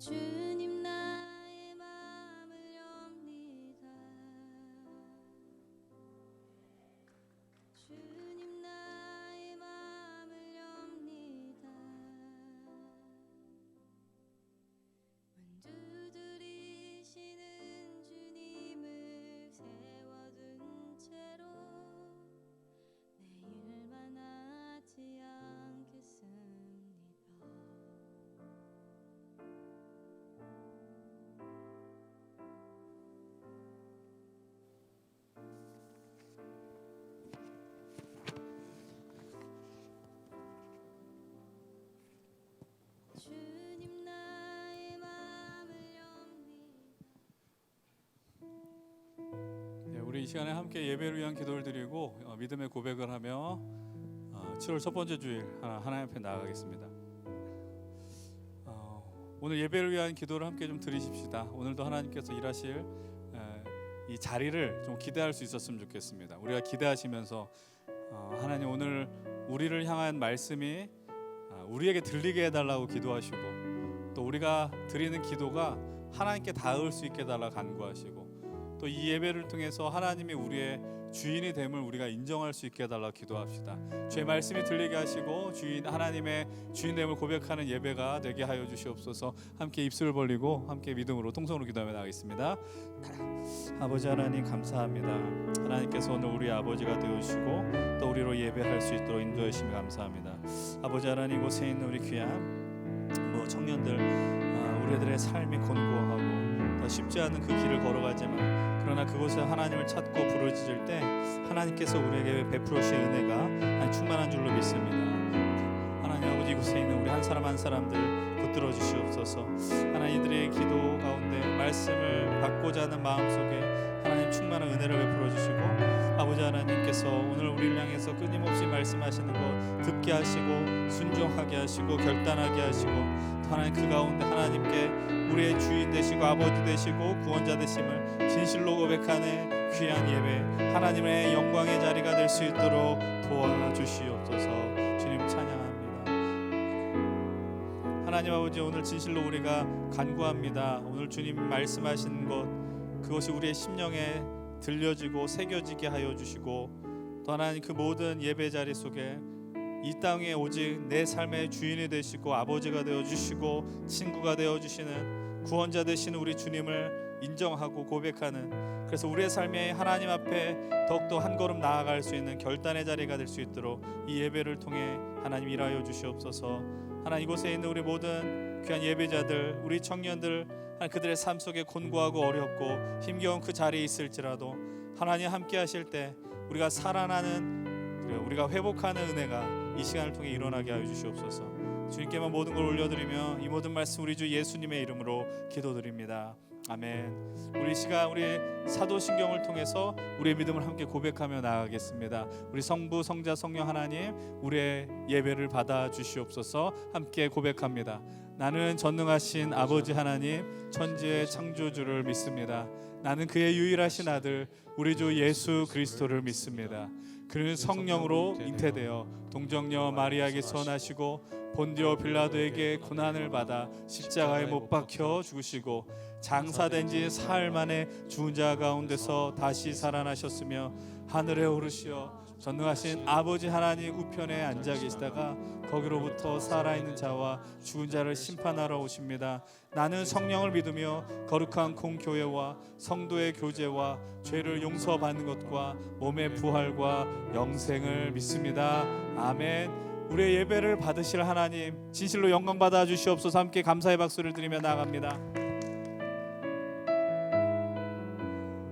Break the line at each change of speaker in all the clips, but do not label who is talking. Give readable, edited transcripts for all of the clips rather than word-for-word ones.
주님 나의 마음을 엽니다. 주님 나의 마음을 엽니다. 완주들이시는 주님을 세워둔 채로 내 일만 하지 않겠습니다. 주님 나의 마음을 엽니다.
네, 우리 이 시간에 함께 예배를 위한 기도를 드리고 믿음의 고백을 하며 7월 첫 번째 주일 하나님 앞에 나아가겠습니다. 오늘 예배를 위한 기도를 함께 좀 드리십시다. 오늘도 하나님께서 일하실 이 자리를 좀 기대할 수 있었으면 좋겠습니다. 우리가 기대하시면서 하나님 오늘 우리를 향한 말씀이 우리에게 들리게 해달라고 기도하시고, 또 우리가 드리는 기도가 하나님께 닿을 수 있게 해달라고 간구하시고, 또 이 예배를 통해서 하나님이 우리의 주인이 됨을 우리가 인정할 수 있게 해달라고 기도합시다. 주의 말씀이 들리게 하시고 하나님의 주인됨을 고백하는 예배가 되게 하여 주시옵소서. 함께 입술을 벌리고 함께 믿음으로 통성으로 기도하며 나가겠습니다. 아버지 하나님 감사합니다. 하나님께서 오늘 우리 아버지가 되어주시고 또 우리로 예배할 수 있도록 인도해 주시면 감사합니다. 아버지 하나님, 이곳에 있는 우리 귀한 청년들, 우리들의 삶이 곤고하고 더 쉽지 않은 그 길을 걸어가지만, 그러나 그곳에 하나님을 찾고 부르짖을 때 하나님께서 우리에게 베풀어 주신 은혜가 충만한 줄로 믿습니다. 하나님 아버지, 이곳에 있는 우리 한 사람 한 사람들 붙들어 주시옵소서. 하나님, 이들의 기도 가운데 말씀을 받고자 하는 마음속에 하나님 충만한 은혜를 베풀어 주시고, 아버지 하나님께서 오늘 우리를 향해서 끊임없이 말씀하시는 것 듣게 하시고 순종하게 하시고 결단하게 하시고, 하나님 그 가운데 하나님께 우리의 주인 되시고 아버지 되시고 구원자 되심을 진실로 고백하는 귀한 예배, 하나님의 영광의 자리가 될 수 있도록 도와주시옵소서. 주님 찬양합니다. 하나님 아버지, 오늘 진실로 우리가 간구합니다. 오늘 주님 말씀하신 것, 그것이 우리의 심령에 들려지고 새겨지게 하여 주시고, 또 하나님 그 모든 예배 자리 속에 이 땅에 오직 내 삶의 주인이 되시고 아버지가 되어주시고 친구가 되어주시는 구원자 되시는 우리 주님을 인정하고 고백하는, 그래서 우리의 삶에 하나님 앞에 더욱더 한 걸음 나아갈 수 있는 결단의 자리가 될 수 있도록 이 예배를 통해 하나님 일하여 주시옵소서. 하나님, 이곳에 있는 우리 모든 귀한 예배자들, 우리 청년들, 그들의 삶 속에 곤고하고 어렵고 힘겨운 그 자리에 있을지라도 하나님 함께 하실 때 우리가 살아나는, 우리가 회복하는 은혜가 이 시간을 통해 일어나게 하여 주시옵소서. 주님께만 모든 걸 올려드리며 이 모든 말씀 우리 주 예수님의 이름으로 기도드립니다. 아멘. 우리 시간 우리 사도신경을 통해서 우리의 믿음을 함께 고백하며 나아가겠습니다. 우리 성부 성자 성령 하나님, 우리의 예배를 받아 주시옵소서. 함께 고백합니다. 나는 전능하신 아버지 하나님, 천지의 창조주를 믿습니다. 나는 그의 유일하신 아들 우리 주 예수 그리스도를 믿습니다. 그는 성령으로 잉태되어 동정녀 마리아에게서 나시고 본디오 빌라도에게 고난을 받아 십자가에 못 박혀 죽으시고 장사된 지 사흘 만에 죽은 자 가운데서 다시 살아나셨으며 하늘에 오르시어 전능하신 아버지 하나님 우편에 앉아 계시다가 거기로부터 살아있는 자와 죽은 자를 심판하러 오십니다. 나는 성령을 믿으며 거룩한 공교회와 성도의 교제와 죄를 용서받는 것과 몸의 부활과 영생을 믿습니다. 아멘. 우리의 예배를 받으실 하나님, 진실로 영광 받아 주시옵소서. 함께 감사의 박수를 드리며 나아갑니다.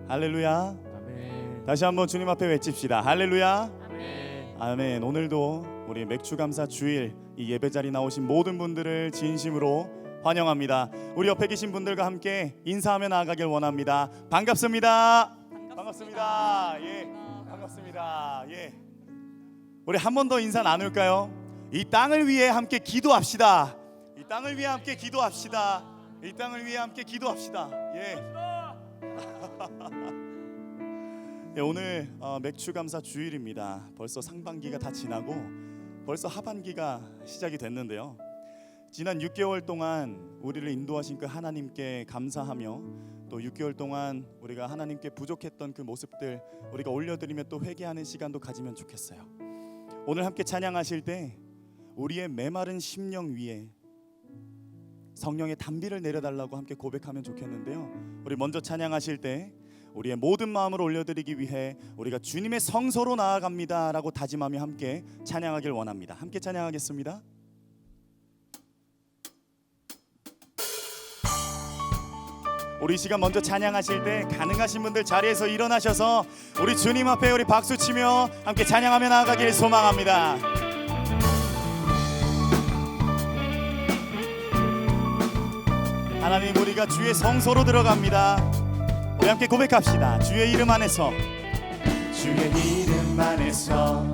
할렐루야.
아멘.
다시 한번 주님 앞에 외칩시다. 할렐루야.
아멘.
아멘. 오늘도 우리 맥주감사 주일 이 예배자리 나오신 모든 분들을 진심으로 환영합니다. 우리 옆에 계신 분들과 함께 인사하며 나아가길 원합니다. 반갑습니다. 반갑습니다. 예, 반갑습니다. 예, 우리 한 번 더 인사 나눌까요? 이 땅을 위해 함께 기도합시다. 이 땅을 위해 함께 기도합시다. 이 땅을 위해 함께 기도합시다. 예. 예, 오늘 맥주감사 주일입니다. 벌써 상반기가 다 지나고 벌써 하반기가 시작이 됐는데요. 지난 6개월 동안 우리를 인도하신 그 하나님께 감사하며 또 6개월 동안 우리가 하나님께 부족했던 그 모습들 우리가 올려드리며 또 회개하는 시간도 가지면 좋겠어요. 오늘 함께 찬양하실 때 우리의 메마른 심령 위에 성령의 단비를 내려달라고 함께 고백하면 좋겠는데요. 우리 먼저 찬양하실 때 우리의 모든 마음을 올려드리기 위해 우리가 주님의 성소로 나아갑니다 라고 다짐하며 함께 찬양하길 원합니다. 함께 찬양하겠습니다. 우리 이 시간 먼저 찬양하실 때 가능하신 분들 자리에서 일어나셔서 우리 주님 앞에 우리 박수치며 함께 찬양하며 나아가길 소망합니다. 하나님, 우리가 주의 성소로 들어갑니다. 우리 함께 고백합시다. 주의 이름 안에서, 주의 이름 안에서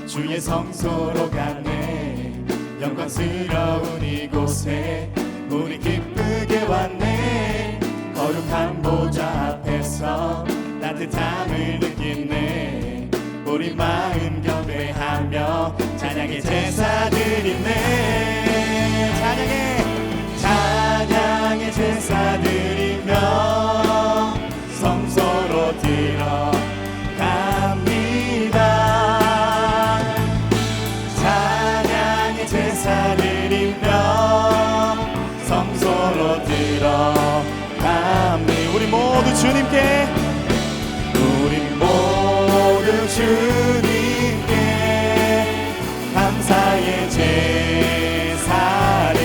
주의 성소로 가네. 영광스러운 이곳에 우리 기쁘게 왔네. 거룩한 보좌 앞에서 따뜻함을 느끼네. 우리 마음 경배하며 찬양의 제사 드리네. 찬양의 제사 드리며 성소로 들어갑니다. 찬양의 제사 드리며 성소로 들어갑니다. 우리 모두 주님께, 우리 모두 주님께 감사의 제사를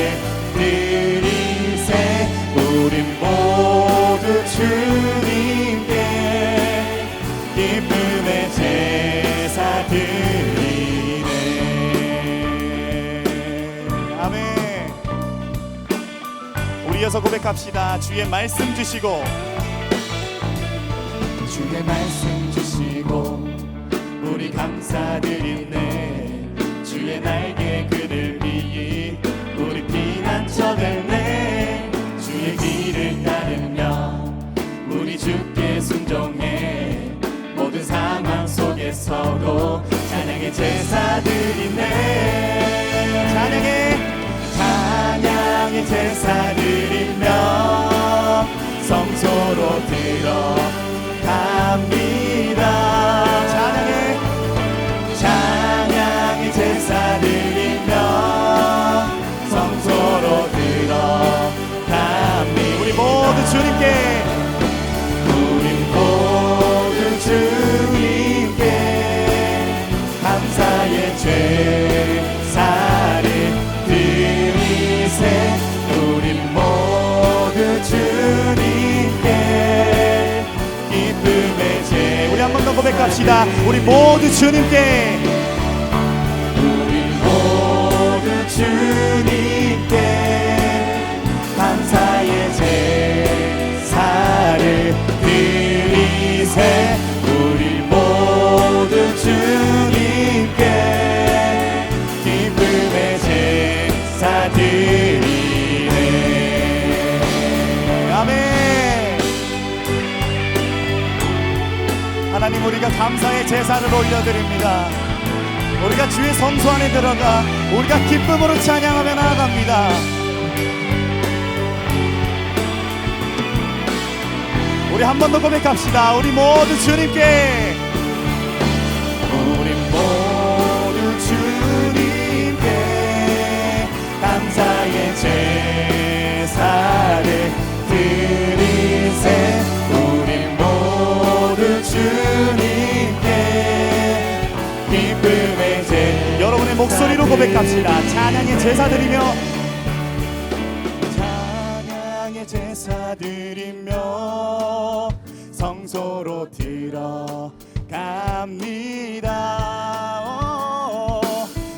드리세. 우리 모두 주님께 기쁨의 제사 드리네. 아멘. 우리 이어서 고백합시다. 주의 말씀 주시고, 주의 말씀 주시고 우리 감사드리네. 주의 날개 그늘이 우리 피난처됐네. 주의 길을 따르며 우리 주께 순종해. 모든 상황 속에서도 찬양의 제사 드리네. 찬양의 제사 드리며 성소로 들어갑니다. 찬양의 제사 드리며 성소로 들어갑니다. 우리 모두 주님께, 우리 모두 주님께 감사의 제사를 드리세. 우리 모두 주님께 기쁨의 제. 우리 한 번 더 고백합시다. 우리 모두 주님께, 우리 모두 주님께 감사의 제사를 드리세. 우리 모두 주님께 기쁨의 제사 드리네. 아멘. 하나님, 우리가 감사의 제사를 올려드립니다. 우리가 주의 성소 안에 들어가 우리가 기쁨으로 찬양하며 나아갑니다. 우리 한 번 더 고백합시다. 우리 모두 주님께, 우리 모두 주님께 감사의 제사를 드리세. 우리 모두 주님께 기쁨의 제. 여러분의 목소리로 고백합시다. 찬양의 제사 드리며, 찬양의 제사 드리며 성소로 들어갑니다.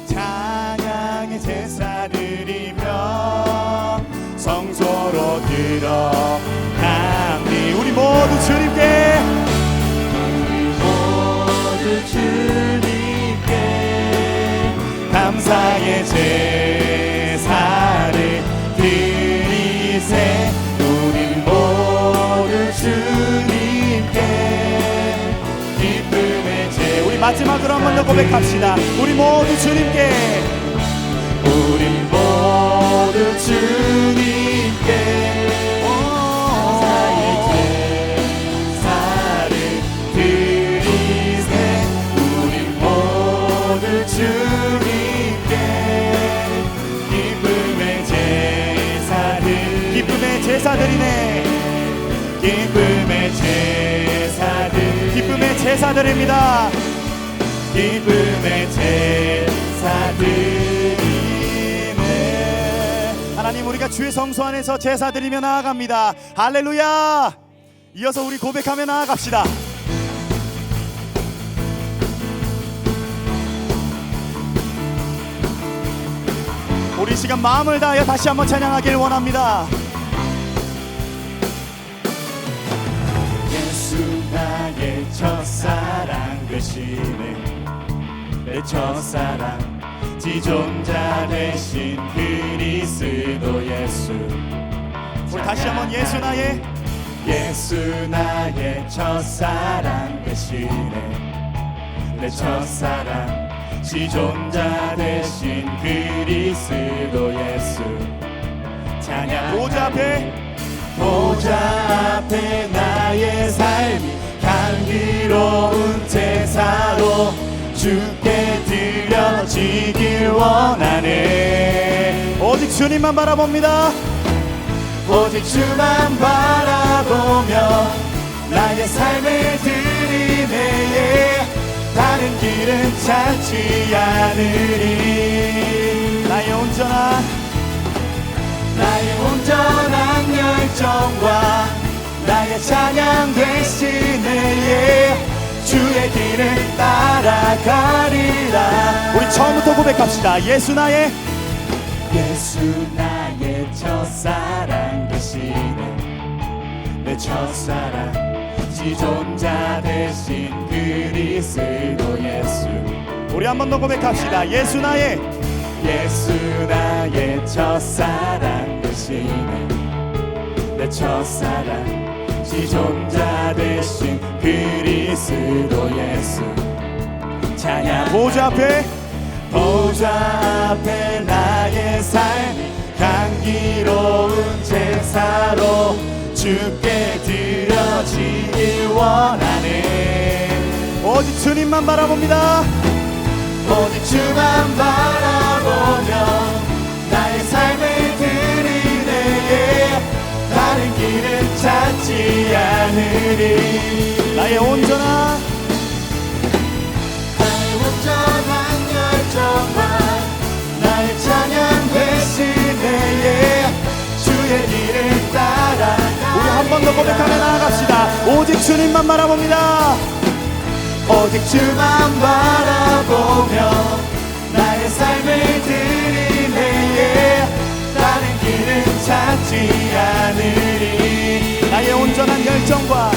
찬양의 제사 드리며 성소로 들어갑니다. 우리 모두 주님께, 우리 모두 주님께 감사의 제사를 드리세. 우리 모두 주님께 기쁨의 제. 우리 마지막으로 한 번 더 고백합시다. 우리 모두 주님께, 우리 모두 모두 주님께 감사의 제사를 드리세. 우리 모두 주님께 기쁨의 제사들, 기쁨의 제사들이네. 기쁨의 제사들, 기쁨의 제사들입니다. 기쁨의 제사들이네. 하나님, 우리가 주의 성소 안에서 제사드리며 나아갑니다. 할렐루야. 이어서 우리 고백하며 나아갑시다. 우리 시간 마음을 다하여 다시 한번 찬양하길 원합니다. 예수 나의 첫사랑 되시네. 내 첫사랑 지존자 되신 그리스도 예수. 우리 다시 한번 예수 나의 첫사랑 되시네. 내 첫사랑 지존자 되신 그리스도 예수. 찬양. 보좌 앞에 나의 삶이 향기로운 제사로 주께 드려지길 원하네. 오직 주님만 바라봅니다. 오직 주만 바라보며 나의 삶을 드리네. 다른 길은 찾지 않으리. 나의 온전한 열정과 나의 찬양 대신에 주의 길을 따라가리라. 우리 처음부터 고백합시다. 예수 나의 첫사랑 되시네. 내 첫사랑 지존자 되신 그리스도 예수. 우리 한 번 더 고백합시다. 예수 나의 첫사랑 되시네. 내 첫사랑 지존자 되신 그리스도 예수. 찬양. 보좌 앞에 나의 삶이 향기로운 제사로 주께 드려지길 원하네. 오직 주님만 바라봅니다. 오직 주만 바라보며 나의 삶을 드리네. 다른 길은 찾지 않으리. 나의 온전한 열정과 나의 찬양 대신에 주의 길을 따라. 우리 한 번 더 고백하며 나아갑시다. 오직 주님만 바라봅니다. 오직 주만 바라보며 나의 삶을 드리네. 다른 길은 찾지 않으리. 나의 온전한 열정과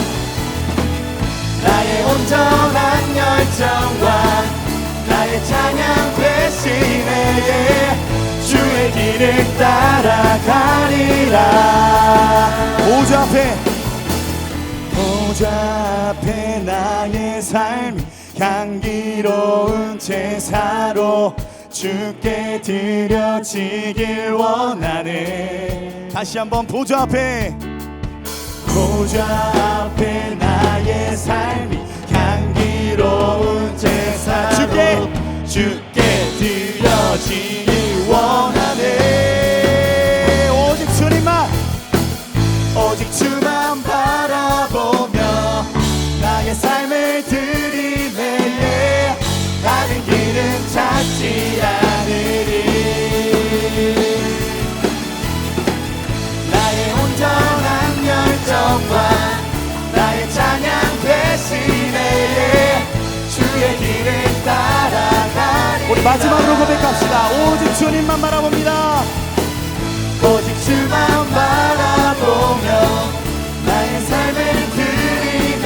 나의 찬양 대신에 주의 길을 따라가리라. 보좌 앞에 나의 삶이 향기로운 제사로 주께 드려지길 원하네. 다시 한번 보좌 앞에 나의 삶이 향기로운 제사로 주께 드려지길 원하네. 오직 주만 바라보며 나의 삶을 드리네. 다른 길은 찾지 않으리. 나의 온전한 열정과 나의 찬양 대신에 주의 길을 따라가리. 우리 마지막으로 고백합시다. 오직 주님만 바라봅니다. 오직 주만 바라보며 나의 삶을 드리네.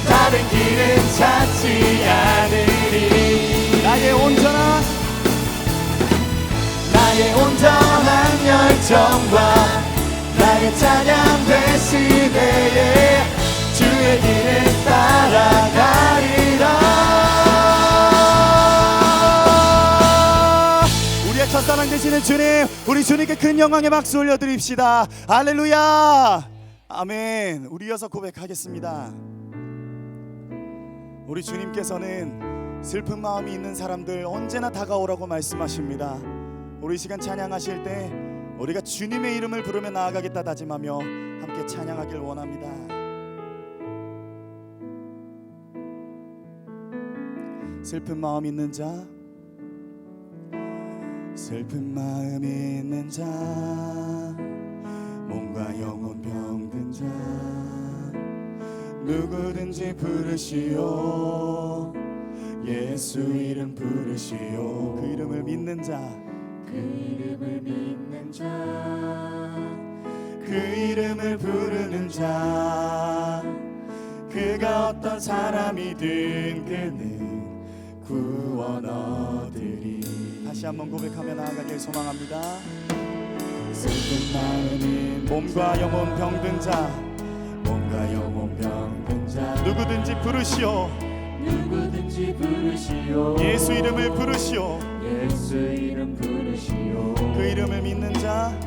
다른 길은 찾지 않으리. 나의 온전한 열정과 나의 찬양 대신에 주의 길을 따라가리라. 우리의 첫사랑 되시는 살아계신 주님, 우리 주님께 큰 영광의 박수 올려드립시다. 할렐루야. 아멘. 우리 이어서 고백하겠습니다. 우리 주님께서는 슬픈 마음이 있는 사람들 언제나 다가오라고 말씀하십니다. 우리 시간 찬양하실 때 우리가 주님의 이름을 부르며 나아가겠다 다짐하며 함께 찬양하길 원합니다. 슬픈 마음 있는 자, 슬픈 마음 있는 자, 몸과 영혼 병든 자, 누구든지 부르시오. 예수 이름 부르시오. 그 이름을 믿는 자, 그 이름을 믿는 자, 그 이름을 부르는 자, 그가 어떤 사람이든 그는 구원 얻으리. 다시 한번 고백하며 나아가길 소망합니다. 슬픈 마음이 몸과 영혼 병든 자, 몸과 영혼 병든 자, 누구든지 부르시오. 누구든지 부르시오. 예수 이름을 부르시오. 예수 이름 부르시오. 그 이름을 믿는 자,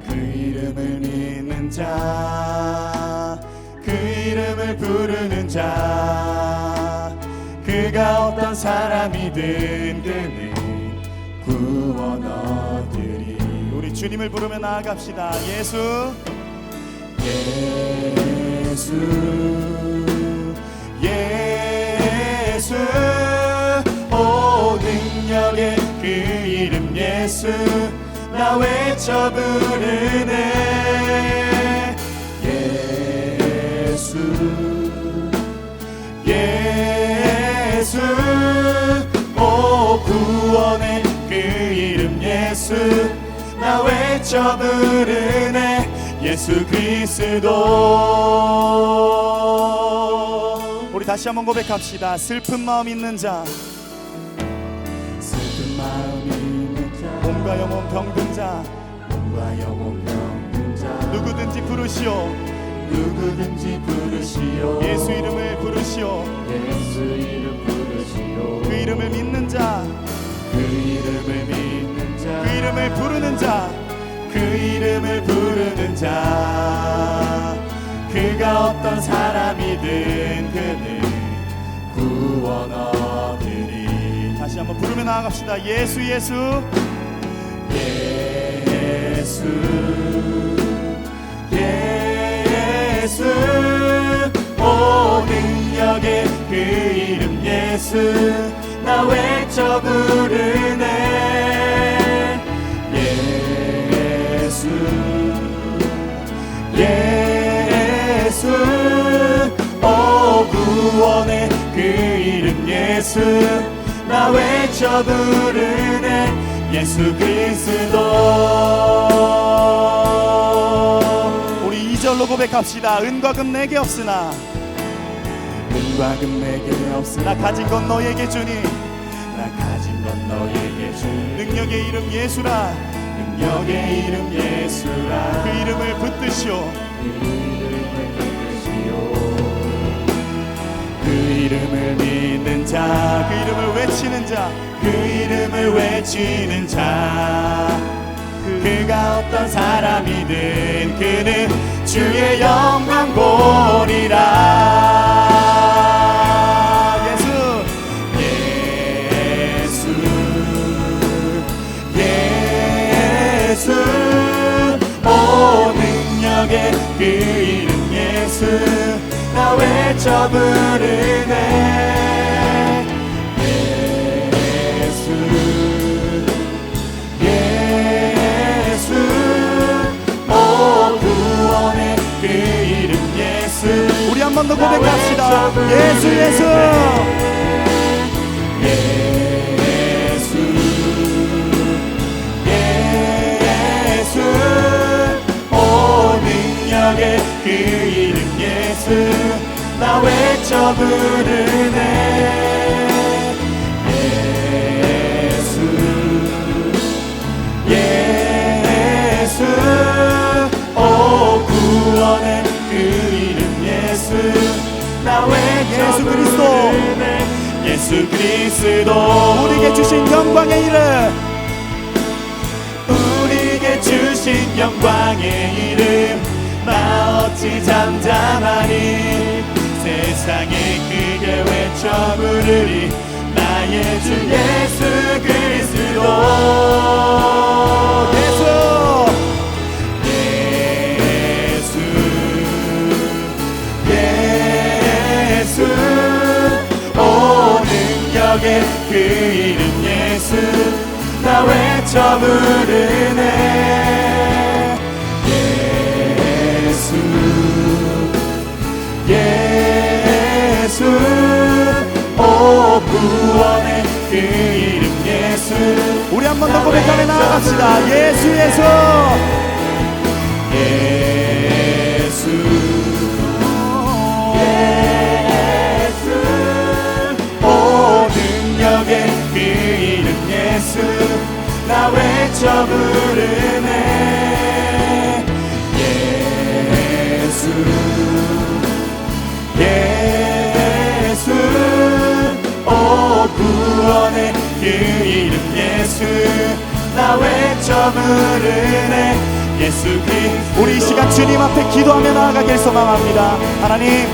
그 이름을 믿는 자, 그 이름을 부르는 자, 그가 어떤 사람이든 그는 구원 얻으리. 우리 주님을 부르며 나아갑시다. 예수, 예수, 예수, 오 능력의 그 이름 예수, 나 외쳐 부르네. 예수, 예수, 오 구원의 그 이름 예수, 나 외쳐 부르네. 예수 그리스도. 우리 다시 한번 고백합시다. 슬픈 마음 있는 자, 슬픈 마음 있는 자, 몸과 영혼 병든 자, 몸과 영혼 병든 자, 누구든지 부르시오. 누구든지 부르시오. 예수 이름을 부르시오. 예수 이름 부르시오. 그 이름을 믿는 자, 그 이름을 믿는 자, 그 이름을 부르는 자, 그 이름을 부르는 자, 그가 어떤 사람이든 그는 구원 얻으리. 다시 한번 부르며 나아갑시다. 예수, 예수, 예수, 예수, 오 능력의 그 이름 예수, 나 외쳐 부르네. 예수, 예수, 오 구원의 그 이름 예수, 나 외쳐 부르네. 예수 그리스도. 우리 2절로 고백합시다. 은과 금 내게 없으나, 은과 금 내게 없으나 가진 건 너에게 주니, 나 가진 건 너에게 주니. 능력의 이름 예수라, 능력의 이름 예수라, 그 이름을 붙드시오. 그 이름을 믿는 자, 그 이름을 외치는 자, 그 이름을 외치는 자, 그가 어떤 사람이든 그는 주의 영광 보리라. 예수, 예수, 예수, 오 능력의 그 이름 예수, 나 외쳐 부르네. 예수, 예수, 오 구원의 그 이름 예수. 우리 한 번 더 고백합시다. 예수, 예수, 예수, 예수, 오 능력의 그 이름 예수, 나 외쳐 부르네. 예수, 예수, 오 구원의 그 이름 예수, 나 외쳐 예수 그리스도. 예수 그리스도 우리에게 주신 영광의 이름, 오신 영광의 이름 나 어찌 잠잠하니 세상에 크게 외쳐 부르리 나의 주 예수 그리스도 예수 오 능력의 그 이름 예수 나 외쳐 부르네 예수 오 구원의 그 이름 예수 우리 한 번 더 고백하며 나아갑시다 예수 예수 오 능력의 그 이름 예수 나 외쳐 부르네 예수 오 구원의 그 이름 예수 나 외쳐 부르네 예수 그리스도 우리 이 시간 주님 앞에 기도하며 나아가길 소망합니다. 하나님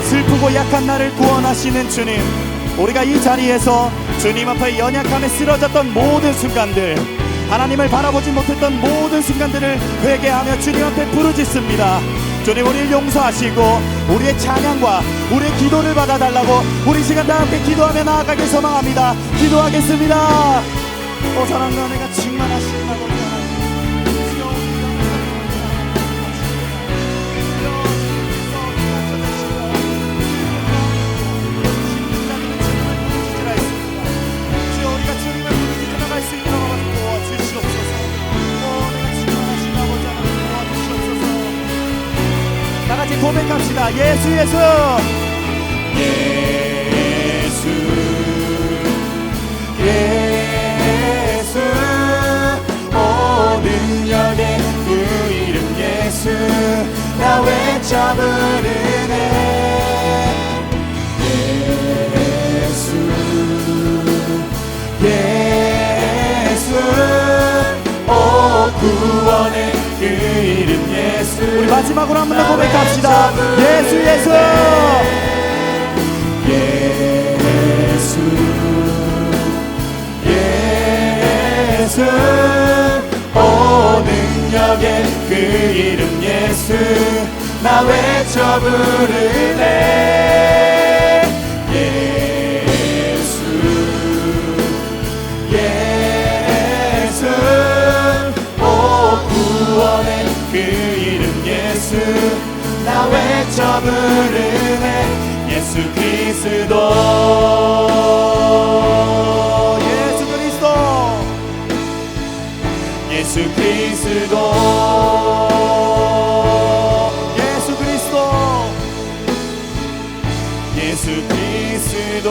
슬프고 약한 나를 구원하시는 주님 우리가 이 자리에서 주님 앞에 연약함에 쓰러졌던 모든 순간들 하나님을 바라보지 못했던 모든 순간들을 회개하며 주님 앞에 부르짖습니다. 주님 우리를 용서하시고 우리의 찬양과 우리의 기도를 받아달라고 우리 시간 다 함께 기도하며 나아가길 소망합니다. 기도하겠습니다. 오 사랑과 은혜가 충만하시는 아버지 고백합시다. 예수 예수 예수 예수 오 능력의 그 이름 예수 나 외쳐 부르네 예수 예수 오 구원의 그 이름 예수 우리 마지막으로 한 번 더 고백합시다. 예수 예수 예수 예수 오 능력의 그 이름 예수 나 외쳐 부르네 예수 예수 오 구원의 그 이름 예수 나 외쳐 부르네 예수 그리스도 예수 그리스도 예수 그리스도 예수 그리스도 예수 그리스도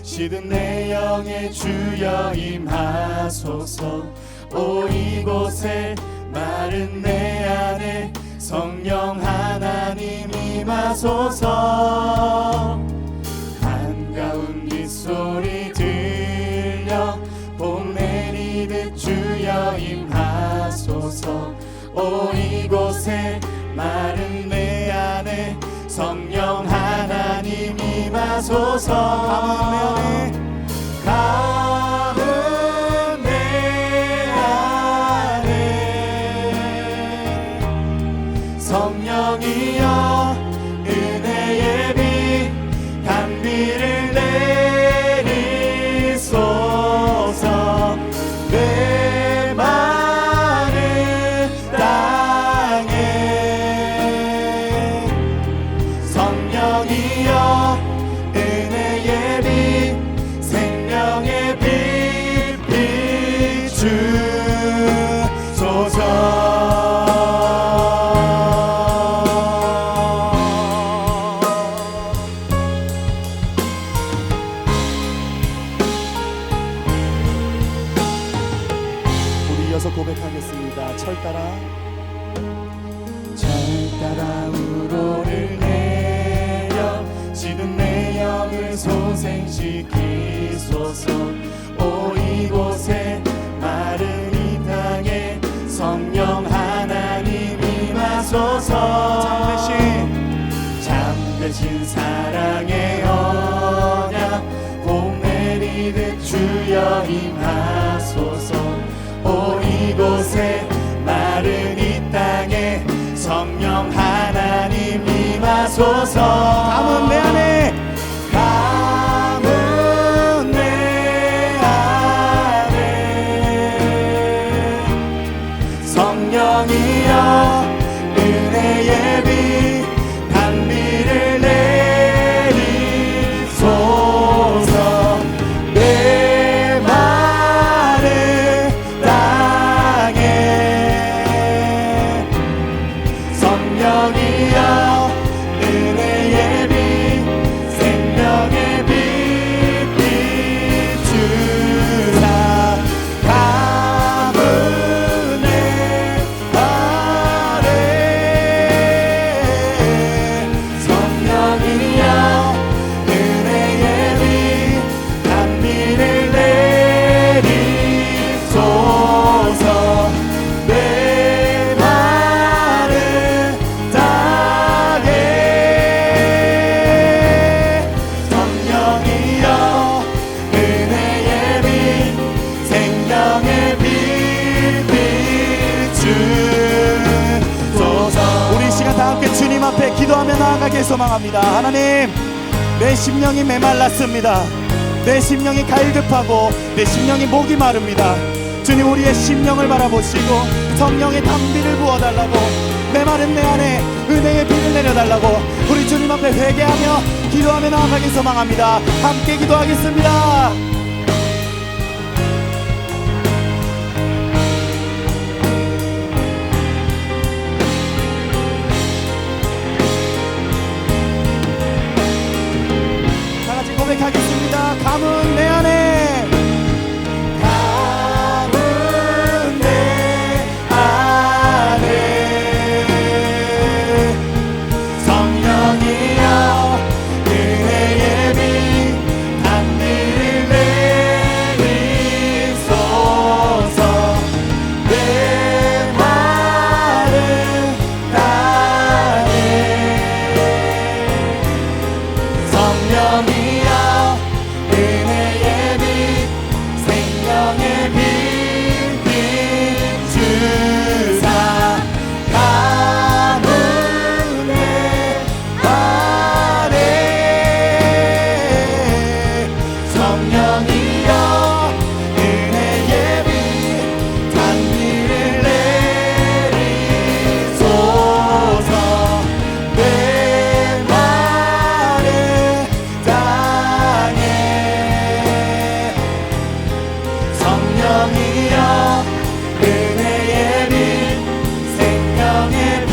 시든 내 영의 주여 임하소서 오 이곳에 마른 내 안에 성령 하나님 임하소서 한가운 빗소리 들려 봄 내리듯 주여 임하소서 오 이곳에 마른 내 안에 성령 하나님 임하소서 감은 내 안에 성령이여 은혜의 비 단비를 내리소서 내 맘 이어서 고백하겠습니다. 철따라 우로를 내려 지는 내 영을 소생시키소서. 오 이곳에 마른 이 땅에 성령 하나님 임하소서. 참되신 사랑의 언약 복 내리듯 주여 임하소서. 오 이곳에 마른 이 땅에 성령 하나님 임하소서. 감은 내 안에 감은 내 안에 성령이여 은혜의 비 단비를 내리소서. 내 마른 땅에 성령이여 은혜의 빛 생명의 빛 비추사. 가문의 아래 성령이여 은혜의 빛 단비를 내리소서. 내 마른 땅에 성령이여 은혜의 빛 생명의 빛 비추소서. 우리 시간 다 함께 주님 앞에 기도하며 나아가길 소망합니다. 하나님, 내 심령이 메말랐습니다. 내 심령이 갈급하고 내 심령이 목이 마릅니다. 주님, 우리의 심령을 바라보시고 성령의 담비를 부어달라고, 메마른 내 안에 은혜의 비를 내려달라고 우리 주님 앞에 회개하며 기도하며 나아가길 소망합니다. 함께 기도하겠습니다. 다 같이 고백하겠습니다. 감은 내 안에 감은 내 안에 성령이여 은혜의 빛 단비를 내리소서. 내 마른 땅에 성령이여 은혜의 빛 생명의 빛 비추사. 가문의 아래 성령이여 은혜의 빛 단비를 내리소서. 내 마른 땅에 성령이여 은혜의 빛 생명의 빛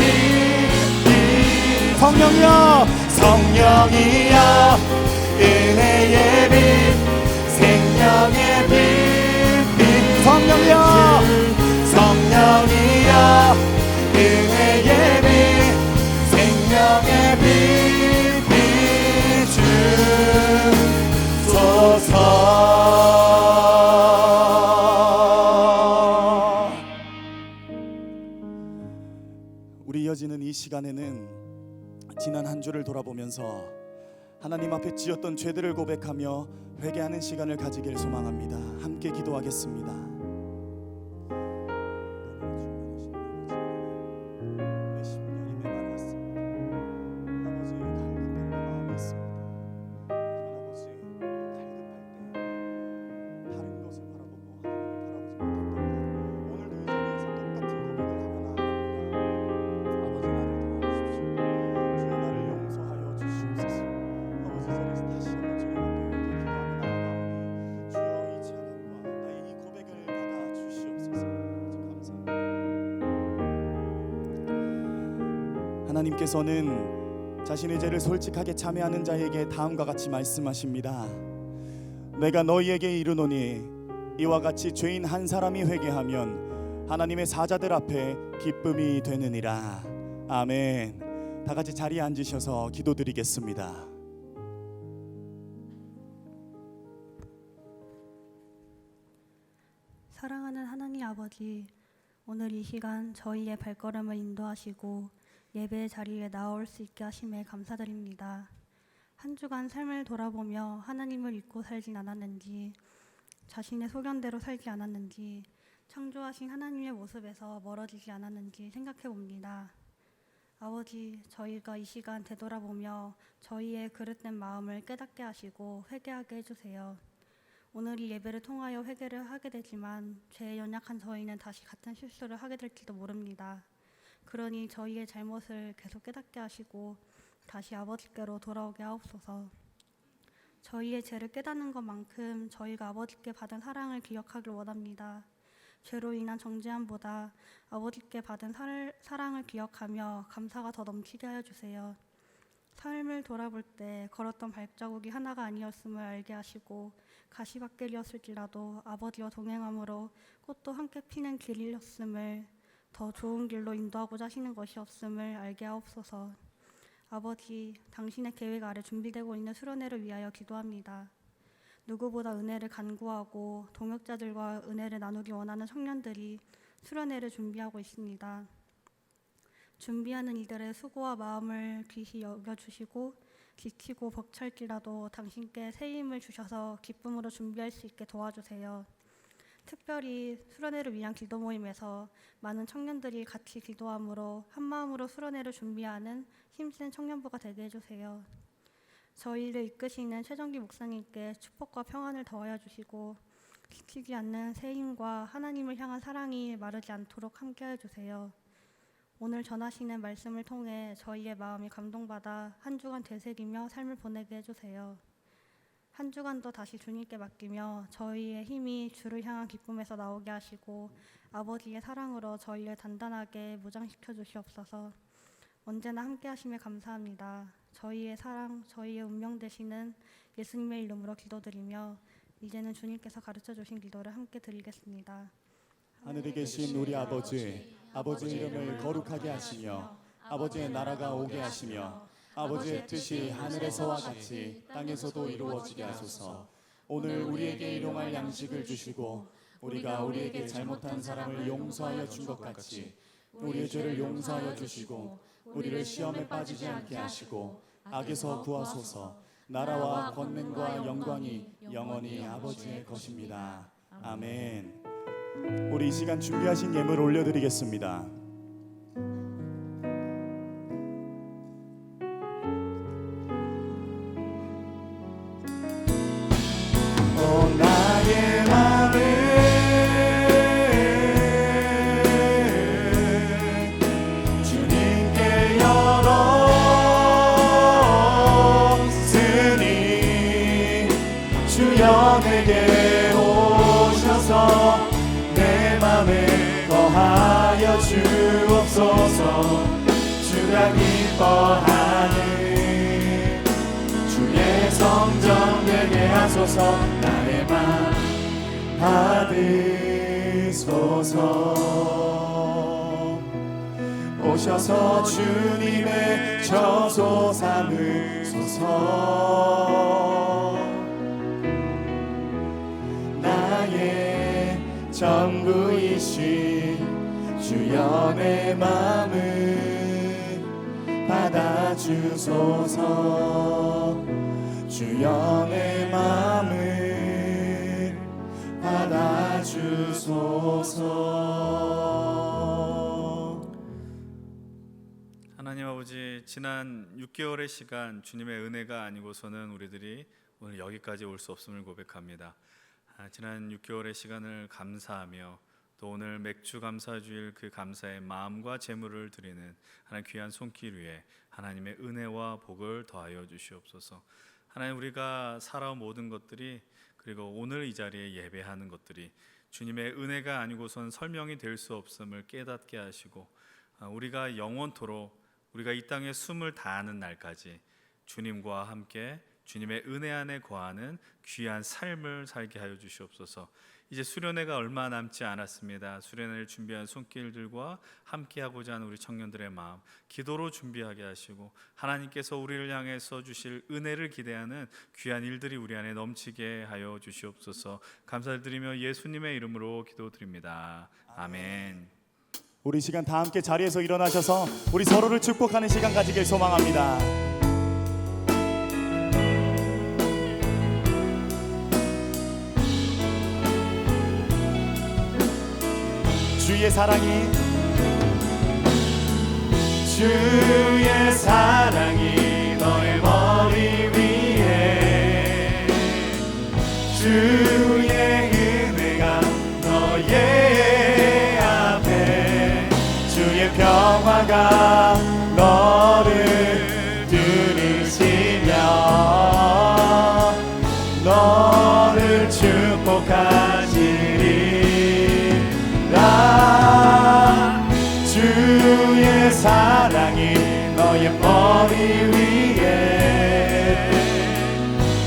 성령이여 성령이여 은혜의 빛 생명의 빛 성령이여 성령이여 은혜의 빛 생명의 빛 비추소서. 우리 이어지는 이 시간에는 지난 한 주를 돌아보면서 하나님 앞에 지었던 죄들을 고백하며 회개하는 시간을 가지길 소망합니다. 함께 기도하겠습니다. 내 심령이 메말랐습니다. 아버지, 갈급한 마음이 있습니다. 아버지, 갈급할 때 다른 것을 바라보고 하나님을 바라보지 못했던 것, 오늘도 이 자리에서 똑같은 고백을 하며 나아갑니다. 아버지, 나를 도와주십시오. 주여, 나를 용서하여 주시옵소서. 아버지, 자리에서 다시 한번 주님 앞에 기도하며 나아가오니 주여, 이 찬양과 나의 이 고백을 받아 주시옵소서. 감사합니다. 하나님께서는 자신의 죄를 솔직하게 참회하는 자에게 다음과 같이 말씀하십니다. 내가 너희에게 이르노니 이와 같이 죄인 한 사람이 회개하면 하나님의 사자들 앞에 기쁨이 되느니라. 아멘. 다 같이 자리에 앉으셔서 기도드리겠습니다.
사랑하는 하나님 아버지, 오늘 이 시간 저희의 발걸음을 인도하시고 예배의 자리에 나올 수 있게 하심에 감사드립니다. 한 주간 삶을 돌아보며 하나님을 잊고 살진 않았는지, 자신의 소견대로 살지 않았는지, 창조하신 하나님의 모습에서 멀어지지 않았는지 생각해 봅니다. 아버지, 저희가 이 시간 되돌아보며 저희의 그릇된 마음을 깨닫게 하시고 회개하게 해주세요. 오늘 이 예배를 통하여 회개를 하게 되지만 죄에 연약한 저희는 다시 같은 실수를 하게 될지도 모릅니다. 그러니 저희의 잘못을 계속 깨닫게 하시고 다시 아버지께로 돌아오게 하옵소서. 저희의 죄를 깨닫는 것만큼 저희가 아버지께 받은 사랑을 기억하길 원합니다. 죄로 인한 정죄함보다 아버지께 받은 사랑을 기억하며 감사가 더 넘치게 하여 주세요. 삶을 돌아볼 때 걸었던 발자국이 하나가 아니었음을 알게 하시고 가시밭길이었을지라도 아버지와 동행함으로 꽃도 함께 피는 길이었음을, 더 좋은 길로 인도하고자 하시는 것이 없음을 알게 하옵소서. 아버지, 당신의 계획 아래 준비되고 있는 수련회를 위하여 기도합니다. 누구보다 은혜를 간구하고 동역자들과 은혜를 나누기 원하는 청년들이 수련회를 준비하고 있습니다. 준비하는 이들의 수고와 마음을 귀히 여겨주시고 지치고 벅찰지라도 당신께 새 힘을 주셔서 기쁨으로 준비할 수 있게 도와주세요. 특별히 수련회를 위한 기도 모임에서 많은 청년들이 같이 기도함으로 한마음으로 수련회를 준비하는 힘센 청년부가 되게 해주세요. 저희를 이끄시는 최정기 목사님께 축복과 평안을 더하여 주시고 지치지 않는 새 힘과 하나님을 향한 사랑이 마르지 않도록 함께해 주세요. 오늘 전하시는 말씀을 통해 저희의 마음이 감동받아 한 주간 되새기며 삶을 보내게 해주세요. 한 주간도 다시 주님께 맡기며 저희의 힘이 주를 향한 기쁨에서 나오게 하시고 아버지의 사랑으로 저희를 단단하게 무장시켜 주시옵소서. 언제나 함께 하심에 감사합니다. 저희의 사랑, 저희의 운명 되시는 예수님의 이름으로 기도드리며 이제는 주님께서 가르쳐 주신 기도를 함께 드리겠습니다.
하늘에 계신 우리 아버지, 아버지의 이름을 거룩하게 하시며 아버지의 나라가 오게 하시며 아버지의 뜻이 하늘에서와 같이 땅에서도 이루어지게 하소서. 오늘 우리에게 일용할 양식을 주시고 우리가 우리에게 잘못한 사람을 용서하여 준 것 같이 우리의 죄를 용서하여 주시고 우리를 시험에 빠지지 않게 하시고 악에서 구하소서. 나라와 권능과 영광이 영원히 아버지의 것입니다. 아멘. 우리 이 시간 준비하신 예물 올려드리겠습니다. 나의 맘을 주님께 열었으니 주여 내게 오셔서 내 맘에 거하여 주옵소서. 주가 기뻐하는 주의 성전 되게 하소서. 나의 맘 받으소서. 오셔서 주님의 저소 삼으소서. 나의 전부이신 주여 내 맘을 받아주소서. 주여 내 맘을 받아주소서.
하나님 아버지, 지난 6개월의 시간 주님의 은혜가 아니고서는 우리들이 오늘 여기까지 올 수 없음을 고백합니다. 지난 6개월의 시간을 감사하며 또 오늘 맥주 감사주일 그 감사의 마음과 재물을 드리는 하나님 귀한 손길 위에 하나님의 은혜와 복을 더하여 주시옵소서. 하나님, 우리가 살아온 모든 것들이, 그리고 오늘 이 자리에 예배하는 것들이 주님의 은혜가 아니고선 설명이 될 수 없음을 깨닫게 하시고 우리가 영원토록 우리가 이 땅에 숨을 다하는 날까지 주님과 함께 주님의 은혜 안에 거하는 귀한 삶을 살게 하여 주시옵소서. 이제 수련회가 얼마 남지 않았습니다. 수련회를 준비한 손길들과 함께하고자 하는 우리 청년들의 마음 기도로 준비하게 하시고 하나님께서 우리를 향해서 주실 은혜를 기대하는 귀한 일들이 우리 안에 넘치게 하여 주시옵소서. 감사드리며 예수님의 이름으로 기도드립니다. 아멘.
우리 시간 다 함께 자리에서 일어나셔서 우리 서로를 축복하는 시간 가지길 소망합니다. 주의 사랑이 너의 머리 위에 주의 은혜가 너의 앞에 주의 평화가 너를 들이시며 너를 축복하시리라. 주의 사랑이 너의 머리 위에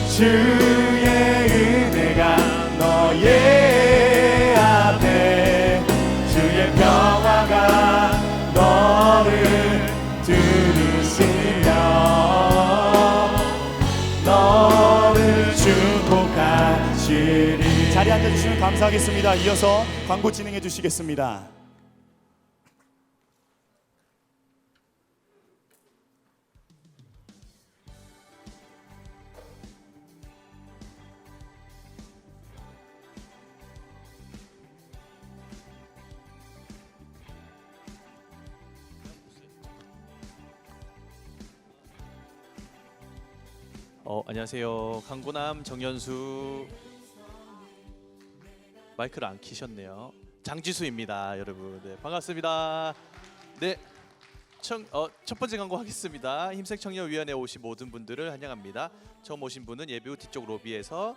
주의 은혜가 너의 앞에 주의 평화가 너를 들으시며 너를 축복하시리. 자리에 앉아주시면 감사하겠습니다. 이어서 광고 진행해 주시겠습니다.
안녕하세요. 강구남 정연수. 마이크를 안 키셨네요. 장지수입니다, 여러분. 네, 반갑습니다. 네, 첫 번째 광고 하겠습니다. 힘색청년위원회에 오신 모든 분들을 환영합니다. 처음 오신 분은 예배 후 뒤쪽 로비에서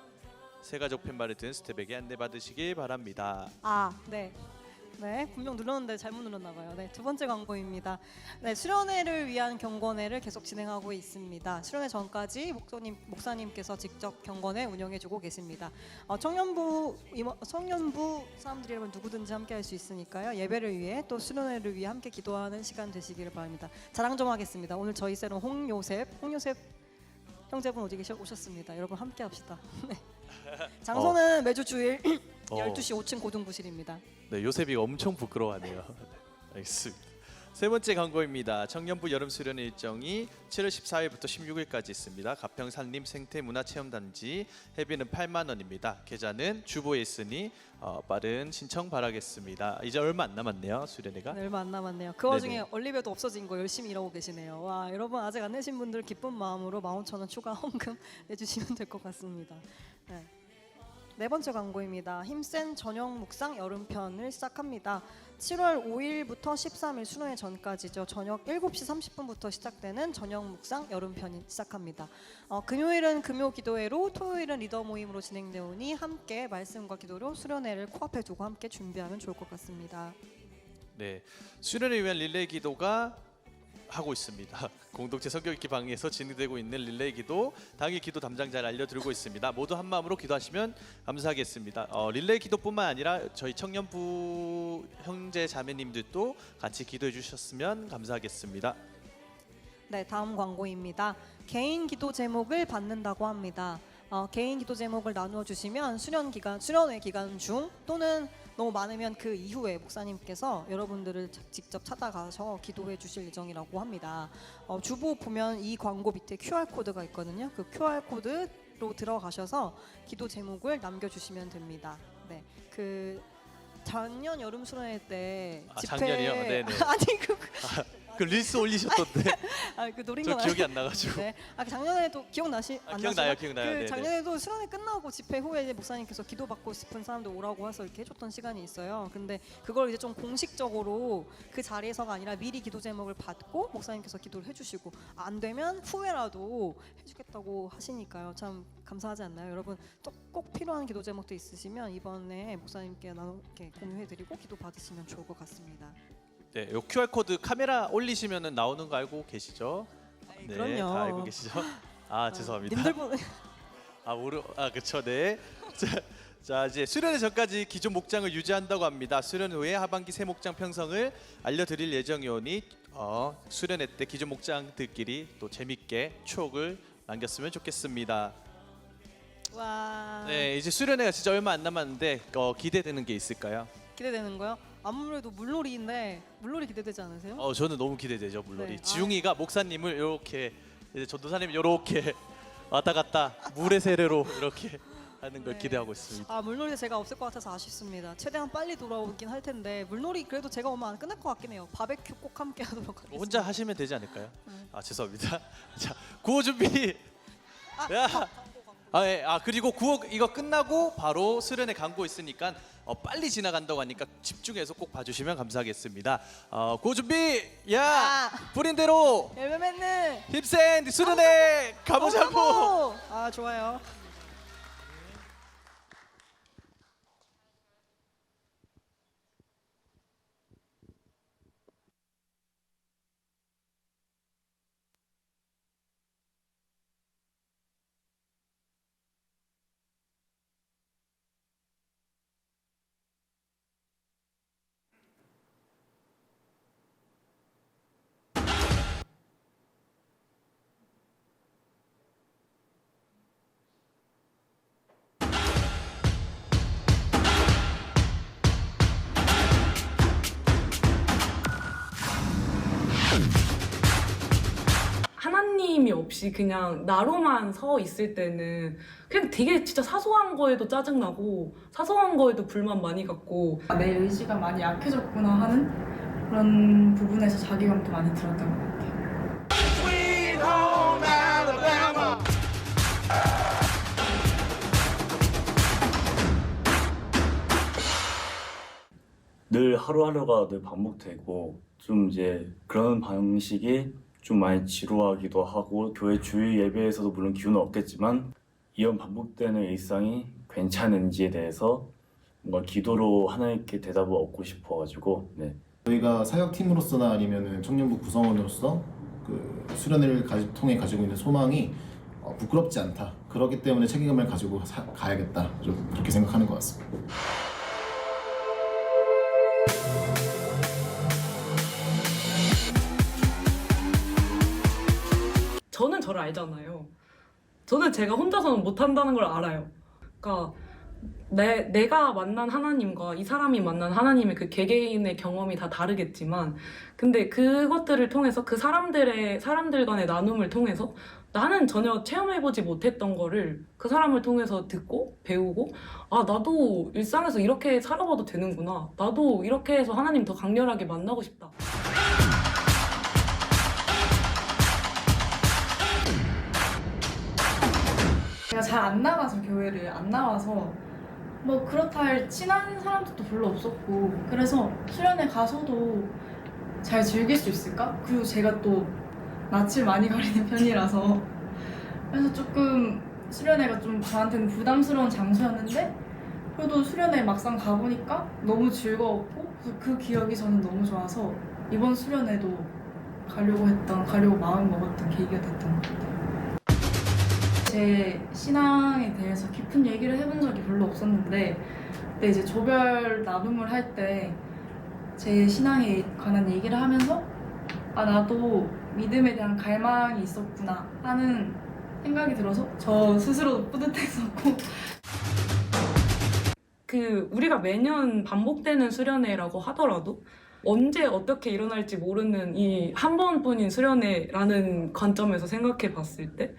새가족 팻말을 든 스텝에게 안내받으시기 바랍니다.
네, 분명 눌렀는데 잘못 눌렀나 봐요. 네, 두 번째 광고입니다. 네, 수련회를 위한 경건회를 계속 진행하고 있습니다. 수련회 전까지 목사님께서 직접 경건회 운영해주고 계십니다. 청년부 사람들이라면 누구든지 함께할 수 있으니까요. 예배를 위해 또 수련회를 위해 함께 기도하는 시간 되시기를 바랍니다. 자랑 좀 하겠습니다. 오늘 저희 셀은 홍요셉 형제분 오셨습니다. 여러분 함께합시다. 네. 장소는 매주 주일 12시 5층 고등부실입니다.
네, 요셉이 엄청 부끄러워하네요. 네, 알겠습니다. 세 번째 광고입니다. 청년부 여름 수련 일정이 7월 14일부터 16일까지 있습니다. 가평 산림 생태문화체험단지 회비는 8만 원입니다. 계좌는 주보에 있으니 빠른 신청 바라겠습니다. 이제 얼마 안 남았네요, 수련회가.
네, 얼마 안 남았네요. 그 와중에 얼리베도 없어진 거 열심히 일하고 계시네요. 와, 여러분 아직 안 내신 분들 기쁜 마음으로 15,000원 추가 헌금 내주시면 될 것 같습니다. 네. 네 번째 광고입니다. 힘센 저녁 묵상 여름편을 시작합니다. 7월 5일부터 13일 수련회 전까지죠. 저녁 7시 30분부터 시작되는 저녁 묵상 여름편이 시작합니다. 금요일은 금요 기도회로, 토요일은 리더 모임으로 진행되오니 함께 말씀과 기도로 수련회를 코앞에 두고 함께 준비하면 좋을 것 같습니다.
네, 수련을 위한 릴레이 기도가 하고 있습니다. 공동체 성교육기 방에서 진행되고 있는 릴레이 기도 당일 기도 담당자를 알려드리고 있습니다. 모두 한 마음으로 기도하시면 감사하겠습니다. 릴레이 기도뿐만 아니라 저희 청년부 형제 자매님들도 같이 기도해 주셨으면 감사하겠습니다.
네, 다음 광고입니다. 개인 기도 제목을 받는다고 합니다. 개인 기도 제목을 나누어 주시면 수련회 기간 중 또는 너무 많으면 그 이후에 목사님께서 여러분들을 직접 찾아가서 기도해 주실 예정이라고 합니다. 주보 보면 이 광고 밑에 QR코드가 있거든요. 그 QR코드로 들어가셔서 기도 제목을 남겨주시면 됩니다. 네, 그 작년 여름 수련회 때 집회
작년이요? 네네.
아니
그 릴스 올리셨던데
그 노린
저
건
기억이 안 나가지고.
네. 작년에도 기억나요?
기억나요.
그
네네.
작년에도 수련회 끝나고 집회 후에 이제 목사님께서 기도받고 싶은 사람들 오라고 해서 이렇게 해줬던 시간이 있어요. 근데 그걸 이제 좀 공식적으로 그 자리에서가 아니라 미리 기도 제목을 받고 목사님께서 기도를 해주시고 안 되면 후회라도 해주겠다고 하시니까요. 참 감사하지 않나요, 여러분? 또 꼭 필요한 기도 제목도 있으시면 이번에 목사님께 이렇게 공유해드리고 기도 받으시면 좋을 것 같습니다.
네, 요 QR 코드 카메라 올리시면은 나오는 거 알고 계시죠? 네,
그럼요.
다 알고 계시죠? 아 죄송합니다.
님들분
그쵸, 네. 자, 이제 수련회 전까지 기존 목장을 유지한다고 합니다. 수련 후에 하반기 새 목장 편성을 알려드릴 예정이오니 수련회 때 기존 목장들끼리 또 재밌게 추억을 남겼으면 좋겠습니다.
와
네, 이제 수련회가 진짜 얼마 안 남았는데 기대되는 게 있을까요?
기대되는 거요? 아무래도 물놀이인데 물놀이 기대되지 않으세요?
저는 너무 기대되죠, 물놀이.
네.
지웅이가 목사님을 이렇게 이제 전도사님 이렇게 왔다 갔다 물의 세례로 이렇게 하는 걸
네.
기대하고 있습니다.
물놀이 제가 없을 것 같아서 아쉽습니다. 최대한 빨리 돌아오긴 할 텐데 물놀이 그래도 제가 오면 안 끝날 것 같긴 해요. 바베큐 꼭 함께 하도록 하겠습니다.
혼자 하시면 되지 않을까요?
네.
죄송합니다. 자, 구호 준비. 야. 예. 그리고 구호 이거 끝나고 바로 수련회 광고 있으니까 빨리 지나간다고 하니까 집중해서 꼭 봐주시면 감사하겠습니다. 구호 준비. 야, 뿌린 대로
열매맨은
힙센 수련회 가보자고.
좋아요.
하나님이 없이 그냥 나로만 서 있을 때는 그냥 되게 진짜 사소한 거에도 짜증나고 사소한 거에도 불만 많이 갖고
내 의지가 많이 약해졌구나 하는 그런 부분에서 자괴감도 많이 들었던 것 같아요.
늘 하루하루가 늘 반복되고 좀 이제 그런 방식이 좀 많이 지루하기도 하고 교회 주일 예배에서도 물론 기운은 없겠지만 이런 반복되는 일상이 괜찮은지에 대해서 뭔가 기도로 하나님께 대답을 얻고 싶어가지고
저희가 사역팀으로서나 아니면 청년부 구성원으로서 그 수련회를 통해 가지고 있는 소망이 부끄럽지 않다. 그렇기 때문에 책임감을 가지고 가야겠다. 좀 그렇게 생각하는 것 같습니다.
저는 저를 알잖아요. 저는 제가 혼자서는 못한다는 걸 알아요. 그러니까 내가 만난 하나님과 이 사람이 만난 하나님의 그 개개인의 경험이 다 다르겠지만 근데 그것들을 통해서 그 사람들 간의 나눔을 통해서 나는 전혀 체험해보지 못했던 거를 그 사람을 통해서 듣고 배우고 나도 일상에서 이렇게 살아봐도 되는구나. 나도 이렇게 해서 하나님 더 강렬하게 만나고 싶다.
제가 잘 안 나가서 교회를 안 나와서 뭐 그렇다 할 친한 사람들도 별로 없었고 그래서 수련회 가서도 잘 즐길 수 있을까? 그리고 제가 또 낯을 많이 가리는 편이라서 그래서 조금 수련회가 좀 저한테는 부담스러운 장소였는데 그래도 수련회 막상 가보니까 너무 즐거웠고 그 기억이 저는 너무 좋아서 이번 수련회도 가려고 마음 먹었던 계기가 됐던 것 같아요. 제 신앙에 대해서 깊은 얘기를 해본 적이 별로 없었는데 근데 이제 조별 나눔을 할 때 제 신앙에 관한 얘기를 하면서 나도 믿음에 대한 갈망이 있었구나 하는 생각이 들어서 저 스스로도 뿌듯했었고
우리가 매년 반복되는 수련회라고 하더라도 언제 어떻게 일어날지 모르는 이 한 번뿐인 수련회라는 관점에서 생각해 봤을 때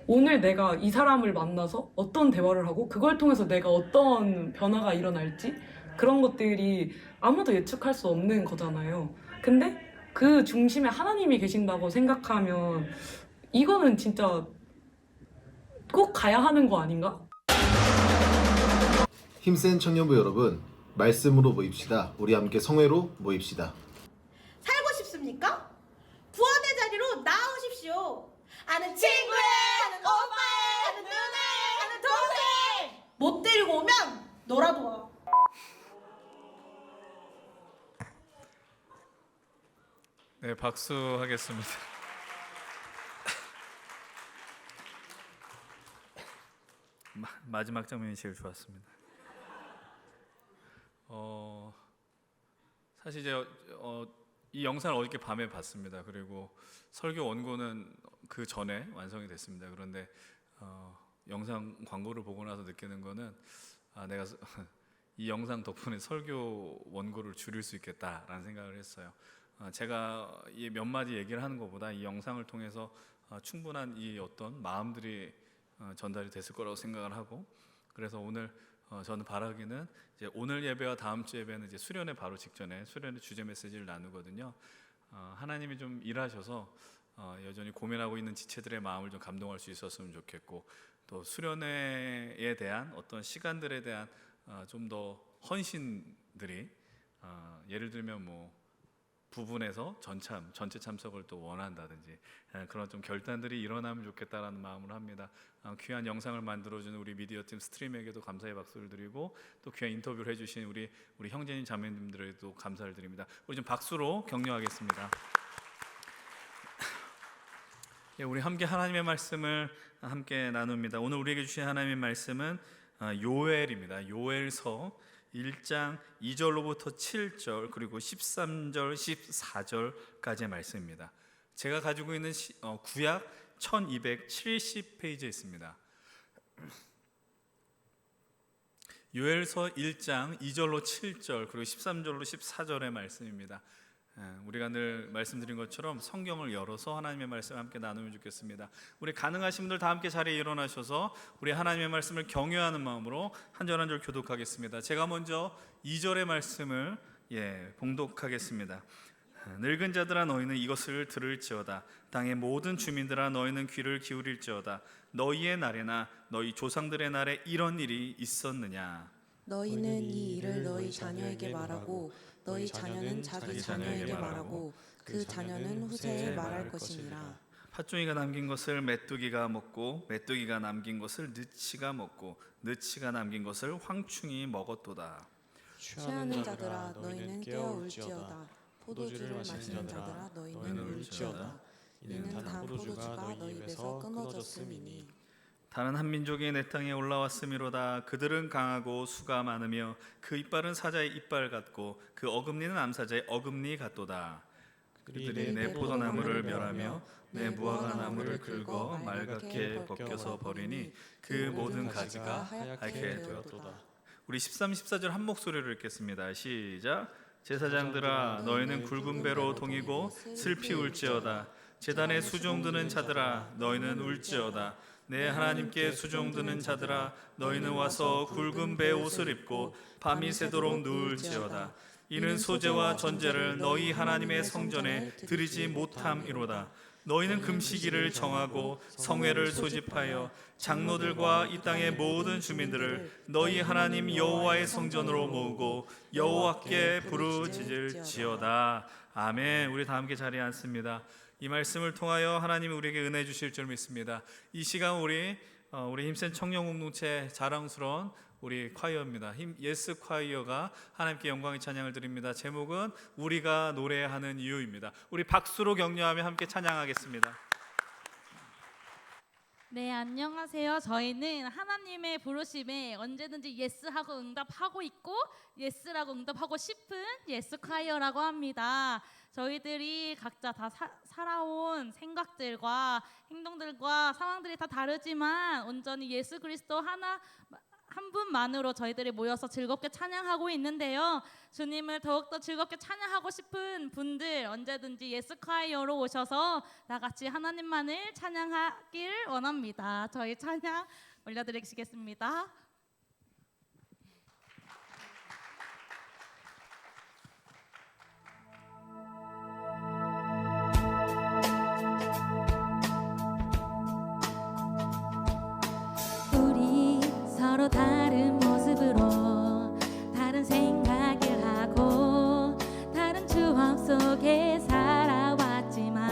오늘 내가 이 사람을 만나서 어떤 대화를 하고 그걸 통해서 내가 어떤 변화가 일어날지 그런 것들이 아무도 예측할 수 없는 거잖아요. 근데 그 중심에 하나님이 계신다고 생각하면 이거는 진짜 꼭 가야 하는 거 아닌가?
힘센 청년부 여러분, 말씀으로 모입시다. 우리 함께 성회로 모입시다.
살고 싶습니까? 구원의 자리로 나오십시오. 아는 친구의, 아는 오빠의, 아는 누나의, 아는 동생. 못 데리고 오면 너라도 와.
네, 박수 하겠습니다. 마지막 장면이 제일 좋았습니다. 사실 이제 이 영상을 어저께 밤에 봤습니다. 그리고 설교 원고는 그 전에 완성이 됐습니다. 그런데 영상 광고를 보고 나서 느끼는 거는 내가 이 영상 덕분에 설교 원고를 줄일 수 있겠다라는 생각을 했어요. 제가 이 몇 마디 얘기를 하는 것보다 이 영상을 통해서 충분한 이 어떤 마음들이 전달이 됐을 거라고 생각을 하고, 그래서 오늘 저는 바라기는 이제 오늘 예배와 다음 주 예배는 이제 수련회 바로 직전에 수련회 주제 메시지를 나누거든요. 하나님이 좀 일하셔서 여전히 고민하고 있는 지체들의 마음을 좀 감동할 수 있었으면 좋겠고, 또 수련회에 대한 어떤 시간들에 대한 좀 더 헌신들이 예를 들면 뭐 부분에서 전체 참석을 또 원한다든지 그런 좀 결단들이 일어나면 좋겠다라는 마음으로 합니다. 귀한 영상을 만들어주는 우리 미디어팀 스트림에게도 감사의 박수를 드리고, 또 귀한 인터뷰를 해주신 우리 형제님 자매님들에게도 감사를 드립니다. 우리 좀 박수로 격려하겠습니다. 예, 우리 함께 하나님의 말씀을 함께 나눕니다. 오늘 우리에게 주신 하나님의 말씀은 요엘입니다. 요엘서 1장 2절로부터 7절 그리고 13절 14절까지의 말씀입니다. 제가 가지고 있는 구약 1270페이지에 있습니다. 요엘서 1장 2절로 7절 그리고 13절로 14절의 말씀입니다. 우리가 늘 말씀드린 것처럼 성경을 열어서 하나님의 말씀을 함께 나누면 좋겠습니다. 우리 가능하신 분들 다 함께 자리에 일어나셔서 우리 하나님의 말씀을 경외하는 마음으로 한 절 한 절 교독하겠습니다. 제가 먼저 2절의 말씀을 봉독하겠습니다. 늙은 자들아 너희는 이것을 들을지어다. 땅의 모든 주민들아 너희는 귀를 기울일지어다. 너희의 날에나 너희 조상들의 날에 이런 일이 있었느냐?
너희는 이 일을 너희 자녀에게 말하고 너희 자녀는 자기 자녀에게 말하고 그 자녀는 후세에 말할 것이니라.
팥종이가 남긴 것을 메뚜기가 먹고 메뚜기가 남긴 것을 느치가 먹고 느치가 남긴 것을 황충이 먹었도다.
취하는 자들아 너희는 깨어 울지어다. 포도주를 마시는 자들아 너희는 울지어다. 이는 단 포도주가 너희 입에서 끊어졌음이니.
다른 한 민족이 내 땅에 올라왔음이로다. 그들은 강하고 수가 많으며 그 이빨은 사자의 이빨 같고 그 어금니는 암사자의 어금니 같도다. 그들이 내 포도나무를 멸하며 내 무화과 나무를 긁어 말갛게 벗겨서 버리니 그 모든 가지가 하얗게 되었도다. 우리 13, 14절 한 목소리로 읽겠습니다. 시작. 제사장들아 너희는 굵은 배로 동이고 슬피 울지어다. 제단에 수종드는 자들아 너희는 울지어다. 내 하나님께 수종드는 자들아 너희는 와서 굵은 배 옷을 입고 밤이 새도록 누울지어다. 이는 소제와 전제를 너희 하나님의 성전에 드리지 못함이로다. 너희는 금식일을 정하고 성회를 소집하여 장로들과 이 땅의 모든 주민들을 너희 하나님 여호와의 성전으로 모으고 여호와께 부르짖을지어다. 아멘. 우리 다 함께 자리에 앉습니다. 이 말씀을 통하여 하나님이 우리에게 은혜 주실 줄 믿습니다. 이 시간 우리 힘센 청년 공동체 자랑스러운 우리 콰이어입니다. 예스 콰이어가 하나님께 영광의 찬양을 드립니다. 제목은 우리가 노래하는 이유입니다. 우리 박수로 격려하며 함께 찬양하겠습니다.
네, 안녕하세요. 저희는 하나님의 부르심에 언제든지 예스하고 응답하고 있고 예스라고 응답하고 싶은 예스 콰이어라고 합니다. 저희들이 각자 다 살아온 생각들과 행동들과 상황들이 다 다르지만 온전히 예수 그리스도 한 분만으로 저희들이 모여서 즐겁게 찬양하고 있는데요. 주님을 더욱더 즐겁게 찬양하고 싶은 분들 언제든지 예스 콰이어로 오셔서 다 같이 하나님만을 찬양하길 원합니다. 저희 찬양 올려드리겠습니다.
서로 다른 모습으로 다른 생각을 하고 다른 추억 속에 살아왔지만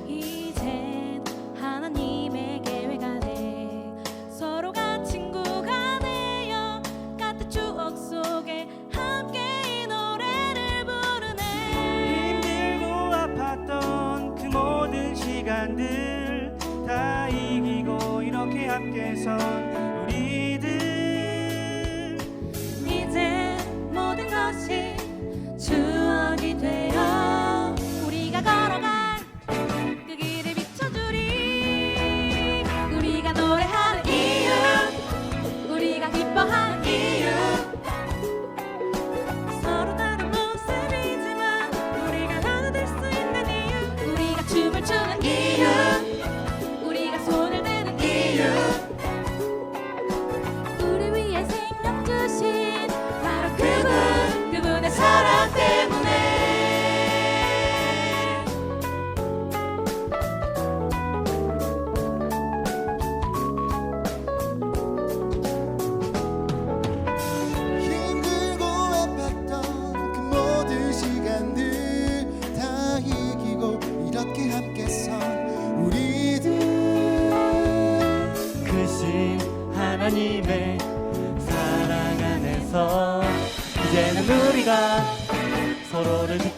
이젠 하나님의 계획 안에 서로가 친구가 되어 같은 추억 속에 함께 이 노래를 부르네.
힘들고 아팠던 그 모든 시간들 다 이기고 이렇게 함께 선 우리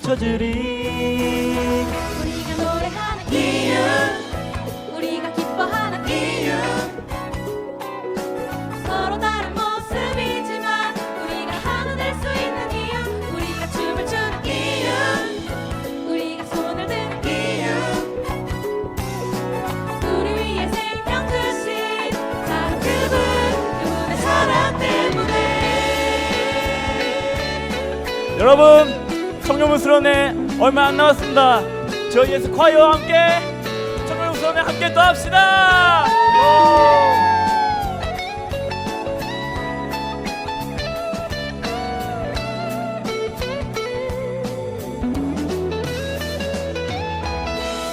젖으리.
우리가 노래하는 이유, 우리가 기뻐하는 이유, 서로 다른 모습이지만 우리가 하나 될 수 있는 이유, 우리가 춤을 추는 이유, 우리가 손을 드는 이유, 우리 위에 생명 주신 바로 그분의 사랑 때문에.
여러분, 청년부 수련회 얼마 안 남았습니다. 저희 예수 콰이어와 함께 청년부 수련회 함께 또 합시다.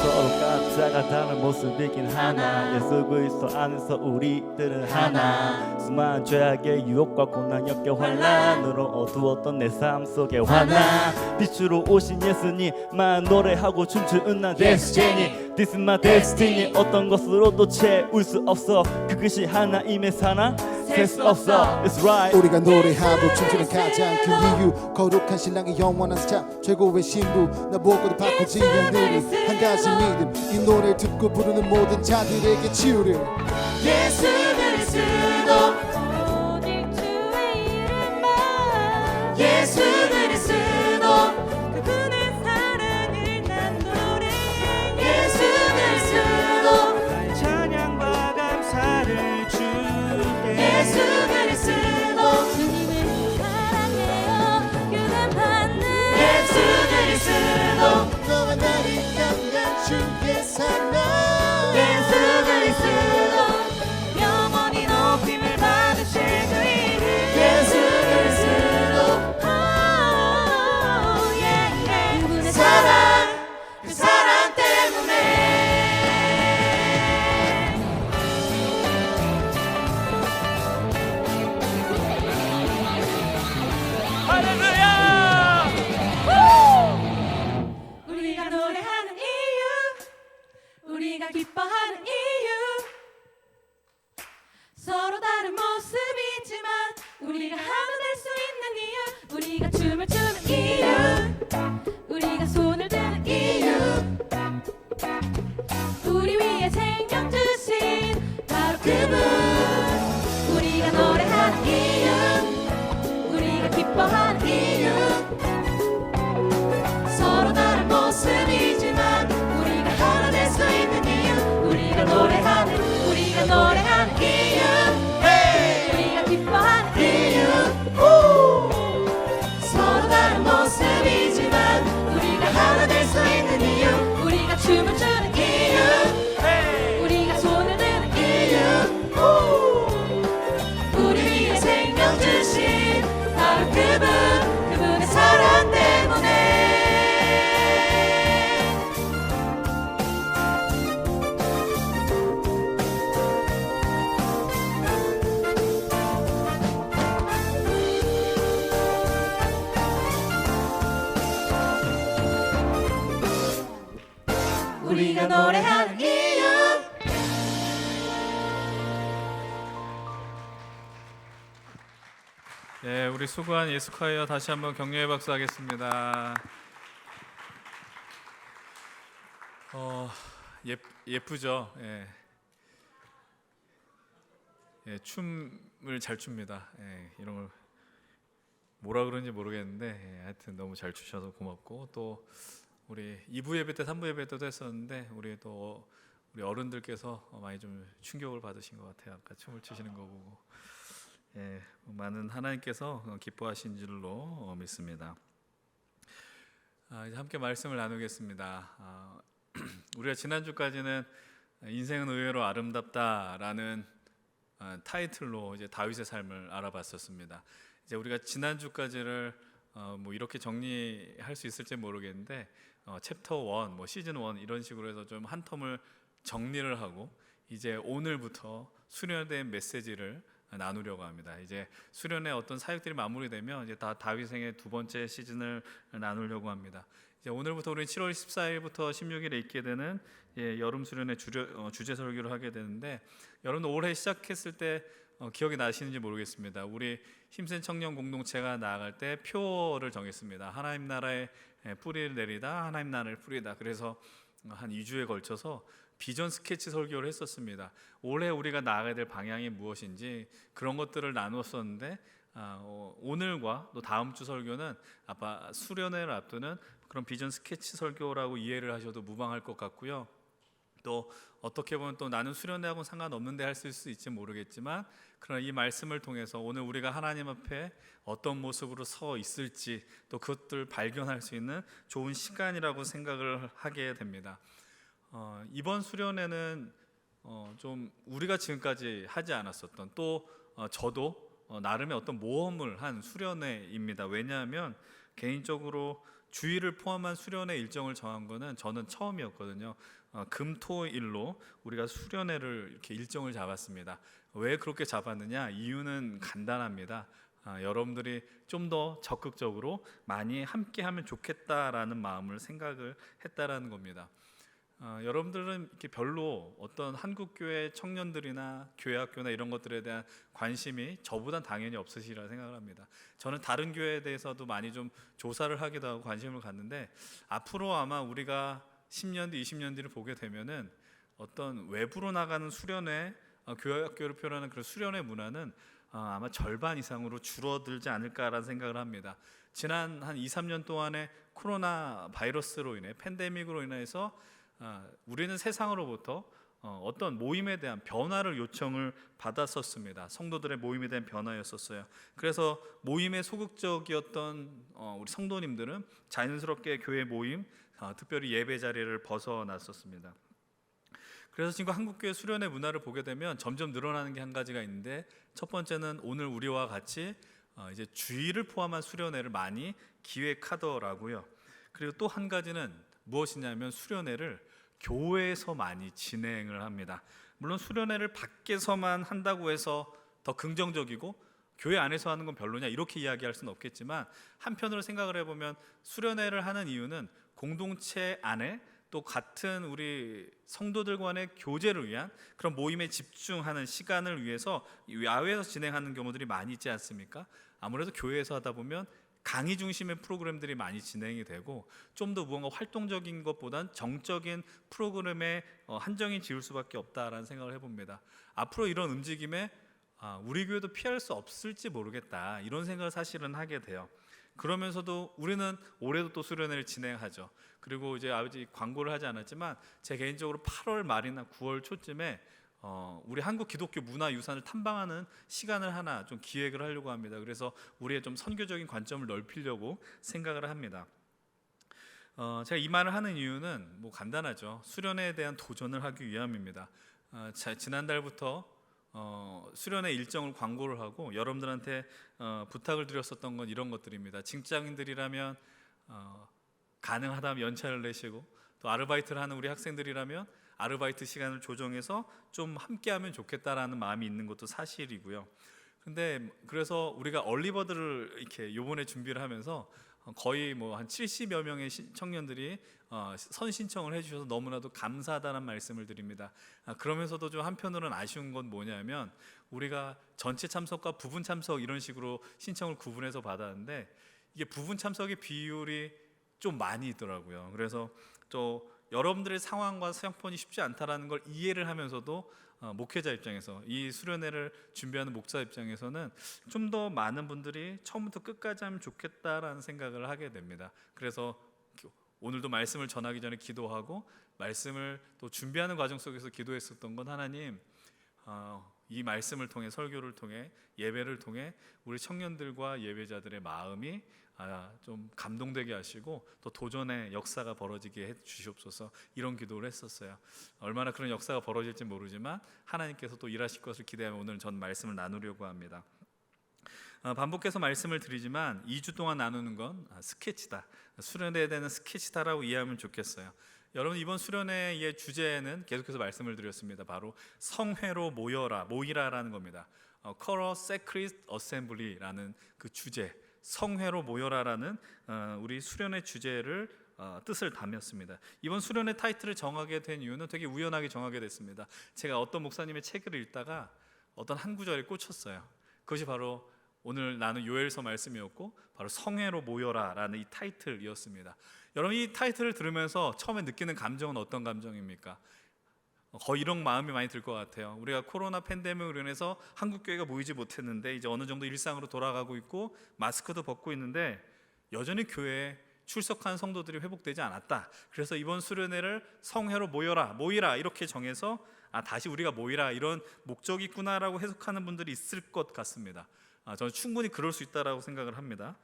서로 각자가 다른 모습이긴 하나, 예수 그리스도 안에서 우리들은 하나. 수많은 죄악의 유혹과 고난 역겨 환란으로 어두웠던 내 삶 속에 화나 빛으로 오신 예수님만 노래하고 춤추는 난 데스티니. This is my destiny. 어떤 것으로도 채울 수 없어. 그것이 하나님의 사랑 셀 수 없어. It's right.
우리가 노래하고 춤추는 가장 큰 이유, 거룩한 신랑의 영원한 삶, 최고의 신부 나보고도 바꾸지 않으리 한 가지 믿음, 이 노래를 듣고 부르는 모든 자들에게 치유를.
예수 그리스도 오직 주의 이름만, 예수 그리스도 그분의 사랑을 난 노래해. 예수 그리스도
나의 찬양과 감사를 줄게.
예수 그리스도 주님을 사랑해요 유감받는 예수 그리스도
너와 나를 향한 주의 사랑.
예수 그리스도 영원히 높임을 받으실 그 이름 예수 그리스도 그분의 사랑 그 사랑 때문에.
할렐루야.
우리가 노래하는 이유, 우리가 기뻐하는 이유, 서로 다른 모습이지만 우리가 하나 될 수 있는 이유, 우리가 춤을 추는 이유, 우리가 손을 드는 이유, 우리 위에 생명 주신 바로 그분. 우리가 노래하는 이유, 우리가 기뻐하는 이유, 서로 다른 모습이지만 우리가 하나 될 수 있는 이유, 우리가 노래하는 이유, 우리가 기뻐하는 이유, 서로 다른 모습이지만 우리가 하나 될 수 있는 이유, 우리가 춤을 추는 이유, 우리가 손을 드는 이유, 우리 위에 생명 주신 바로 그분의 사랑 때문에. 우리가 노래하는 이유.
네, 우리 수고한 예수 콰이어 다시 한번 격려의 박수 하겠습니다. 예쁘죠? 예. 예, 춤을 잘 춥니다. 예, 이런 걸 뭐라 그런지 모르겠는데 예, 하여튼 너무 잘 추셔서 고맙고, 또 우리 2부 예배 때 3부 예배 때도 했었는데 우리 어른들께서 많이 좀 충격을 받으신 것 같아요. 아까 춤을 추시는 거 보고. 예, 많은 하나님께서 기뻐하신 줄로 믿습니다. 이제 함께 말씀을 나누겠습니다. 우리가 지난주까지는 인생은 의외로 아름답다라는 타이틀로 이제 다윗의 삶을 알아봤었습니다. 이제 우리가 지난주까지를 뭐 이렇게 정리할 수 있을지 모르겠는데 챕터 1, 뭐 시즌 1 이런 식으로 해서 좀 한 텀을 정리를 하고 이제 오늘부터 수련된 메시지를 나누려고 합니다. 이제 수련의 어떤 사역들이 마무리되면 이제 다 다윗생의 두 번째 시즌을 나누려고 합니다. 이제 오늘부터 우리는 7월 14일부터 16일에 있게 되는 여름 수련의 주제 설교를 하게 되는데, 여러분 올해 시작했을 때 기억이 나시는지 모르겠습니다. 우리 힘센 청년 공동체가 나아갈 때 표어를 정했습니다. 하나님 나라의 뿌리를 내리다 하나님 나라를 뿌리다. 그래서 한 2주에 걸쳐서 비전 스케치 설교를 했었습니다. 올해 우리가 나아가야 될 방향이 무엇인지 그런 것들을 나눴었는데 오늘과 또 다음 주 설교는 아마 수련회를 앞두는 그런 비전 스케치 설교라고 이해를 하셔도 무방할 것 같고요. 또 어떻게 보면 또 나는 수련회하고는 상관없는데 할 수 있지 모르겠지만 그러나 이 말씀을 통해서 오늘 우리가 하나님 앞에 어떤 모습으로 서 있을지 또 그것들 발견할 수 있는 좋은 시간이라고 생각을 하게 됩니다. 이번 수련회는 좀 우리가 지금까지 하지 않았었던 또 저도 나름의 어떤 모험을 한 수련회입니다. 왜냐하면 개인적으로 주일을 포함한 수련회 일정을 정한 거는 저는 처음이었거든요. 금토일로 우리가 수련회를 이렇게 일정을 잡았습니다. 왜 그렇게 잡았느냐? 이유는 간단합니다. 여러분들이 좀 더 적극적으로 많이 함께하면 좋겠다라는 마음을 생각을 했다라는 겁니다. 여러분들은 이렇게 별로 어떤 한국교회 청년들이나 교회학교나 이런 것들에 대한 관심이 저보단 당연히 없으시리라 생각을 합니다. 저는 다른 교회에 대해서도 많이 좀 조사를 하기도 하고 관심을 갖는데 앞으로 아마 우리가 10년 뒤, 20년 뒤를 보게 되면은 어떤 외부로 나가는 수련회, 교회학교를 표현하는 그런 수련회 문화는 아마 절반 이상으로 줄어들지 않을까라는 생각을 합니다. 지난 한 2, 3년 동안의 코로나 바이러스로 인해 팬데믹으로 인해서 우리는 세상으로부터 어떤 모임에 대한 변화를 요청을 받았었습니다. 성도들의 모임에 대한 변화였었어요. 그래서 모임에 소극적이었던 우리 성도님들은 자연스럽게 교회 모임, 특별히 예배 자리를 벗어났었습니다. 그래서 지금 한국교회 수련회 문화를 보게 되면 점점 늘어나는 게 한 가지가 있는데 첫 번째는 오늘 우리와 같이 이제 주일을 포함한 수련회를 많이 기획하더라고요. 그리고 또 한 가지는 무엇이냐면 수련회를 교회에서 많이 진행을 합니다. 물론 수련회를 밖에서만 한다고 해서 더 긍정적이고 교회 안에서 하는 건 별로냐 이렇게 이야기할 수는 없겠지만 한편으로 생각을 해보면 수련회를 하는 이유는 공동체 안에 또 같은 우리 성도들 간의 교제를 위한 그런 모임에 집중하는 시간을 위해서 야외에서 진행하는 경우들이 많이 있지 않습니까? 아무래도 교회에서 하다 보면 강의 중심의 프로그램들이 많이 진행이 되고 좀 더 무언가 활동적인 것보단 정적인 프로그램에 한정이 지을 수밖에 없다라는 생각을 해봅니다. 앞으로 이런 움직임에 우리 교회도 피할 수 없을지 모르겠다 이런 생각을 사실은 하게 돼요. 그러면서도 우리는 올해도 또 수련회를 진행하죠. 그리고 이제 아직 광고를 하지 않았지만 제 개인적으로 8월 말이나 9월 초쯤에 우리 한국 기독교 문화 유산을 탐방하는 시간을 하나 좀 기획을 하려고 합니다. 그래서 우리의 좀 선교적인 관점을 넓히려고 생각을 합니다. 제가 이 말을 하는 이유는 뭐 간단하죠. 수련회에 대한 도전을 하기 위함입니다. 지난달부터 수련회 일정을 광고를 하고 여러분들한테 부탁을 드렸었던 건 이런 것들입니다. 직장인들이라면 가능하다면 연차를 내시고 또 아르바이트를 하는 우리 학생들이라면 아르바이트 시간을 조정해서 좀 함께하면 좋겠다라는 마음이 있는 것도 사실이고요. 근데 그래서 우리가 얼리버드를 이렇게 요번에 준비를 하면서 거의 뭐 한 70여 명의 청년들이 선 신청을 해주셔서 너무나도 감사하다는 말씀을 드립니다. 그러면서도 좀 한편으로는 아쉬운 건 뭐냐면 우리가 전체 참석과 부분 참석 이런 식으로 신청을 구분해서 받았는데 이게 부분 참석의 비율이 좀 많이 있더라고요. 그래서 또 여러분들의 상황과 형편이 쉽지 않다라는 걸 이해를 하면서도 목회자 입장에서 이 수련회를 준비하는 목사 입장에서는 좀 더 많은 분들이 처음부터 끝까지 하면 좋겠다라는 생각을 하게 됩니다. 그래서 오늘도 말씀을 전하기 전에 기도하고 말씀을 또 준비하는 과정 속에서 기도했었던 건 하나님 이 말씀을 통해 설교를 통해 예배를 통해 우리 청년들과 예배자들의 마음이 좀 감동되게 하시고 또 도전의 역사가 벌어지게 해 주시옵소서 이런 기도를 했었어요. 얼마나 그런 역사가 벌어질지 모르지만 하나님께서 또 일하실 것을 기대하며 오늘 전 말씀을 나누려고 합니다. 반복해서 말씀을 드리지만 2주 동안 나누는 건 스케치다. 수련회에 대한 스케치다라고 이해하면 좋겠어요. 여러분 이번 수련회의 주제는 계속해서 말씀을 드렸습니다. 바로 성회로 모이라라는 겁니다. Choral Sacred Assembly라는 그 주제 성회로 모여라라는 우리 수련회 주제를 뜻을 담았습니다. 이번 수련회 타이틀을 정하게 된 이유는 되게 우연하게 정하게 됐습니다. 제가 어떤 목사님의 책을 읽다가 어떤 한 구절에 꽂혔어요. 그것이 바로 오늘 나눈 요엘서 말씀이었고 바로 성회로 모여라라는 이 타이틀이었습니다. 여러분 이 타이틀을 들으면서 처음에 느끼는 감정은 어떤 감정입니까? 거의 이런 마음이 많이 들 것 같아요. 우리가 코로나 팬데믹으로 인해서 한국 교회가 모이지 못했는데 이제 어느 정도 일상으로 돌아가고 있고 마스크도 벗고 있는데 여전히 교회에 출석한 성도들이 회복되지 않았다. 그래서 이번 수련회를 성회로 모이라 이렇게 정해서 다시 우리가 모이라 이런 목적이 있구나라고 해석하는 분들이 있을 것 같습니다. 저는 충분히 그럴 수 있다라고 생각을 합니다.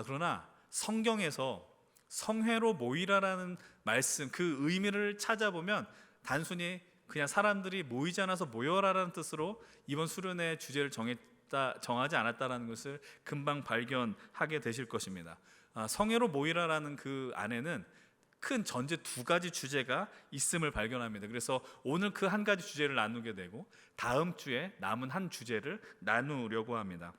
그러나 성경에서 성회로 모이라라는 말씀 그 의미를 찾아보면 단순히 그냥 사람들이 모이지 않아서 모여라라는 뜻으로 이번 수련회 주제를 정하지 않았다라는 것을 금방 발견하게 되실 것입니다. 성회로 모이라라는 그 안에는 큰 전제 두 가지 주제가 있음을 발견합니다. 그래서 오늘 그 한 가지 주제를 나누게 되고 다음 주에 남은 한 주제를 나누려고 합니다.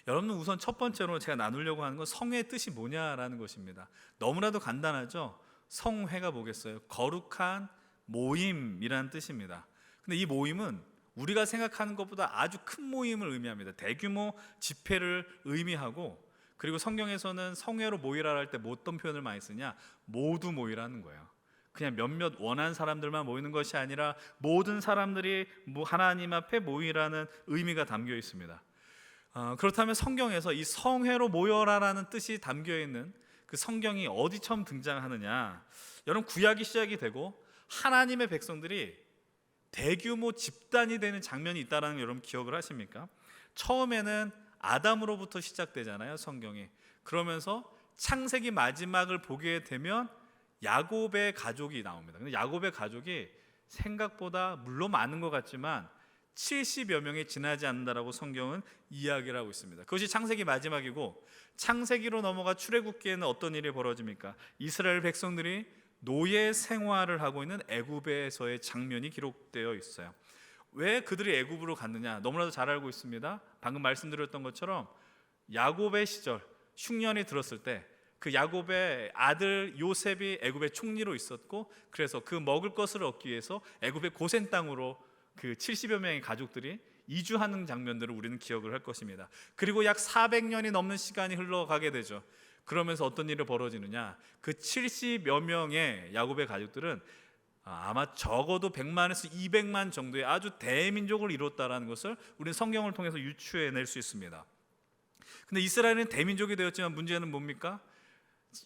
여러분은 우선 첫 번째로 제가 나누려고 하는 건 성회의 뜻이 뭐냐라는 것입니다. 너무나도 간단하죠. 성회가 뭐겠어요? 거룩한 모임이라는 뜻입니다. 근데 이 모임은 우리가 생각하는 것보다 아주 큰 모임을 의미합니다. 대규모 집회를 의미하고 그리고 성경에서는 성회로 모이라 할 때 어떤 표현을 많이 쓰냐? 모두 모이라는 거예요. 그냥 몇몇 원한 사람들만 모이는 것이 아니라 모든 사람들이 하나님 앞에 모이라는 의미가 담겨 있습니다. 그렇다면 성경에서 이 성회로 모여라라는 뜻이 담겨 있는 그 성경이 어디 처음 등장하느냐? 여러분 구약이 시작이 되고 하나님의 백성들이 대규모 집단이 되는 장면이 있다는 걸 여러분 기억을 하십니까? 처음에는 아담으로부터 시작되잖아요, 성경이. 그러면서 창세기 마지막을 보게 되면 야곱의 가족이 나옵니다. 근데 야곱의 가족이 생각보다 물론 많은 것 같지만 70여 명이 지나지 않는다라고 성경은 이야기를 하고 있습니다. 그것이 창세기 마지막이고 창세기로 넘어가 출애굽기에는 어떤 일이 벌어집니까? 이스라엘 백성들이 노예 생활을 하고 있는 애굽에서의 장면이 기록되어 있어요. 왜 그들이 애굽으로 갔느냐? 너무나도 잘 알고 있습니다. 방금 말씀드렸던 것처럼 야곱의 시절 흉년이 들었을 때 그 야곱의 아들 요셉이 애굽의 총리로 있었고 그래서 그 먹을 것을 얻기 위해서 애굽의 고센 땅으로 그 70여 명의 가족들이 이주하는 장면들을 우리는 기억을 할 것입니다. 그리고 약 400년이 넘는 시간이 흘러가게 되죠. 그러면서 어떤 일이 벌어지느냐? 그 70여 명의 야곱의 가족들은 아마 적어도 100만에서 200만 정도의 아주 대민족을 이뤘다라는 것을 우리는 성경을 통해서 유추해낼 수 있습니다. 근데 이스라엘은 대민족이 되었지만 문제는 뭡니까?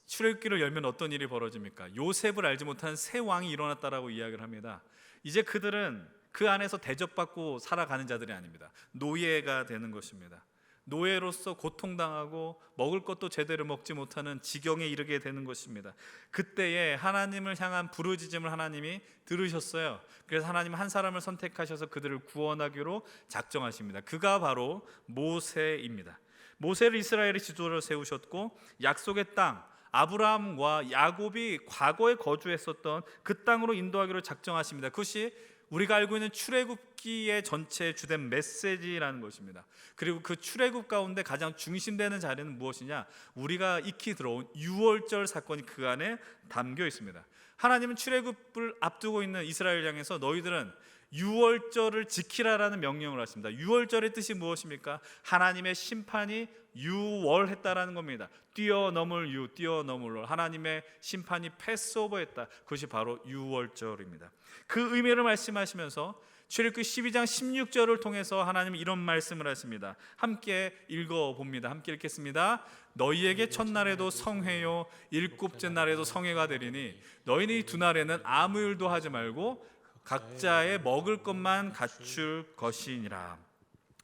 출애굽기를 열면 어떤 일이 벌어집니까? 요셉을 알지 못한 새 왕이 일어났다라고 이야기를 합니다. 이제 그들은 그 안에서 대접받고 살아가는 자들이 아닙니다. 노예가 되는 것입니다. 노예로서 고통당하고 먹을 것도 제대로 먹지 못하는 지경에 이르게 되는 것입니다. 그때에 하나님을 향한 부르짖음을 하나님이 들으셨어요. 그래서 하나님은 한 사람을 선택하셔서 그들을 구원하기로 작정하십니다. 그가 바로 모세입니다. 모세를 이스라엘의 지도자로 세우셨고 약속의 땅 아브라함과 야곱이 과거에 거주했었던 그 땅으로 인도하기로 작정하십니다. 그것이 우리가 알고 있는 출애굽기의 전체 주된 메시지라는 것입니다. 그리고 그 출애굽 가운데 가장 중심되는 자리는 무엇이냐? 우리가 익히 들어온 유월절 사건이 그 안에 담겨 있습니다. 하나님은 출애굽을 앞두고 있는 이스라엘 향해서 너희들은 유월절을 지키라라는 명령을 하십니다. 유월절의 뜻이 무엇입니까? 하나님의 심판이 유월했다라는 겁니다. 뛰어넘을 유, 뛰어넘을 월. 하나님의 심판이 패스오버했다. 그것이 바로 유월절입니다. 그 의미를 말씀하시면서 출애굽기 12장 16절을 통해서 하나님은 이런 말씀을 하십니다. 함께 읽어봅니다. 함께 읽겠습니다. 너희에게 첫날에도 성회요 일곱째 날에도 성회가 되리니 너희는 이 두 날에는 아무 일도 하지 말고 각자의 먹을 것만 갖출 것이니라.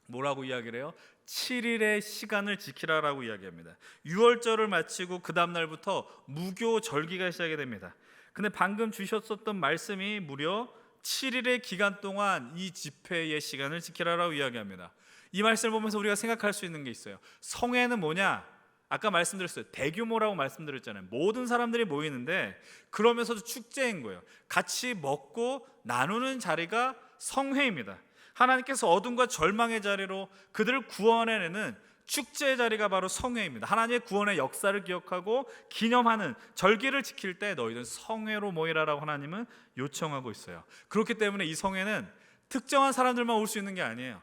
뭐라고 이야기를 해요? 7일의 시간을 지키라라고 이야기합니다. 유월절을 마치고 그 다음 날부터 무교절기가 시작이 됩니다. 근데 방금 주셨었던 말씀이 무려 7일의 기간 동안 이 집회의 시간을 지키라라고 이야기합니다. 이 말씀을 보면서 우리가 생각할 수 있는 게 있어요. 성회는 뭐냐? 아까 말씀드렸어요. 대규모라고 말씀드렸잖아요. 모든 사람들이 모이는데 그러면서도 축제인 거예요. 같이 먹고 나누는 자리가 성회입니다. 하나님께서 어둠과 절망의 자리로 그들을 구원해내는 축제의 자리가 바로 성회입니다. 하나님의 구원의 역사를 기억하고 기념하는 절기를 지킬 때 너희는 성회로 모이라라고 하나님은 요청하고 있어요. 그렇기 때문에 이 성회는 특정한 사람들만 올 수 있는 게 아니에요.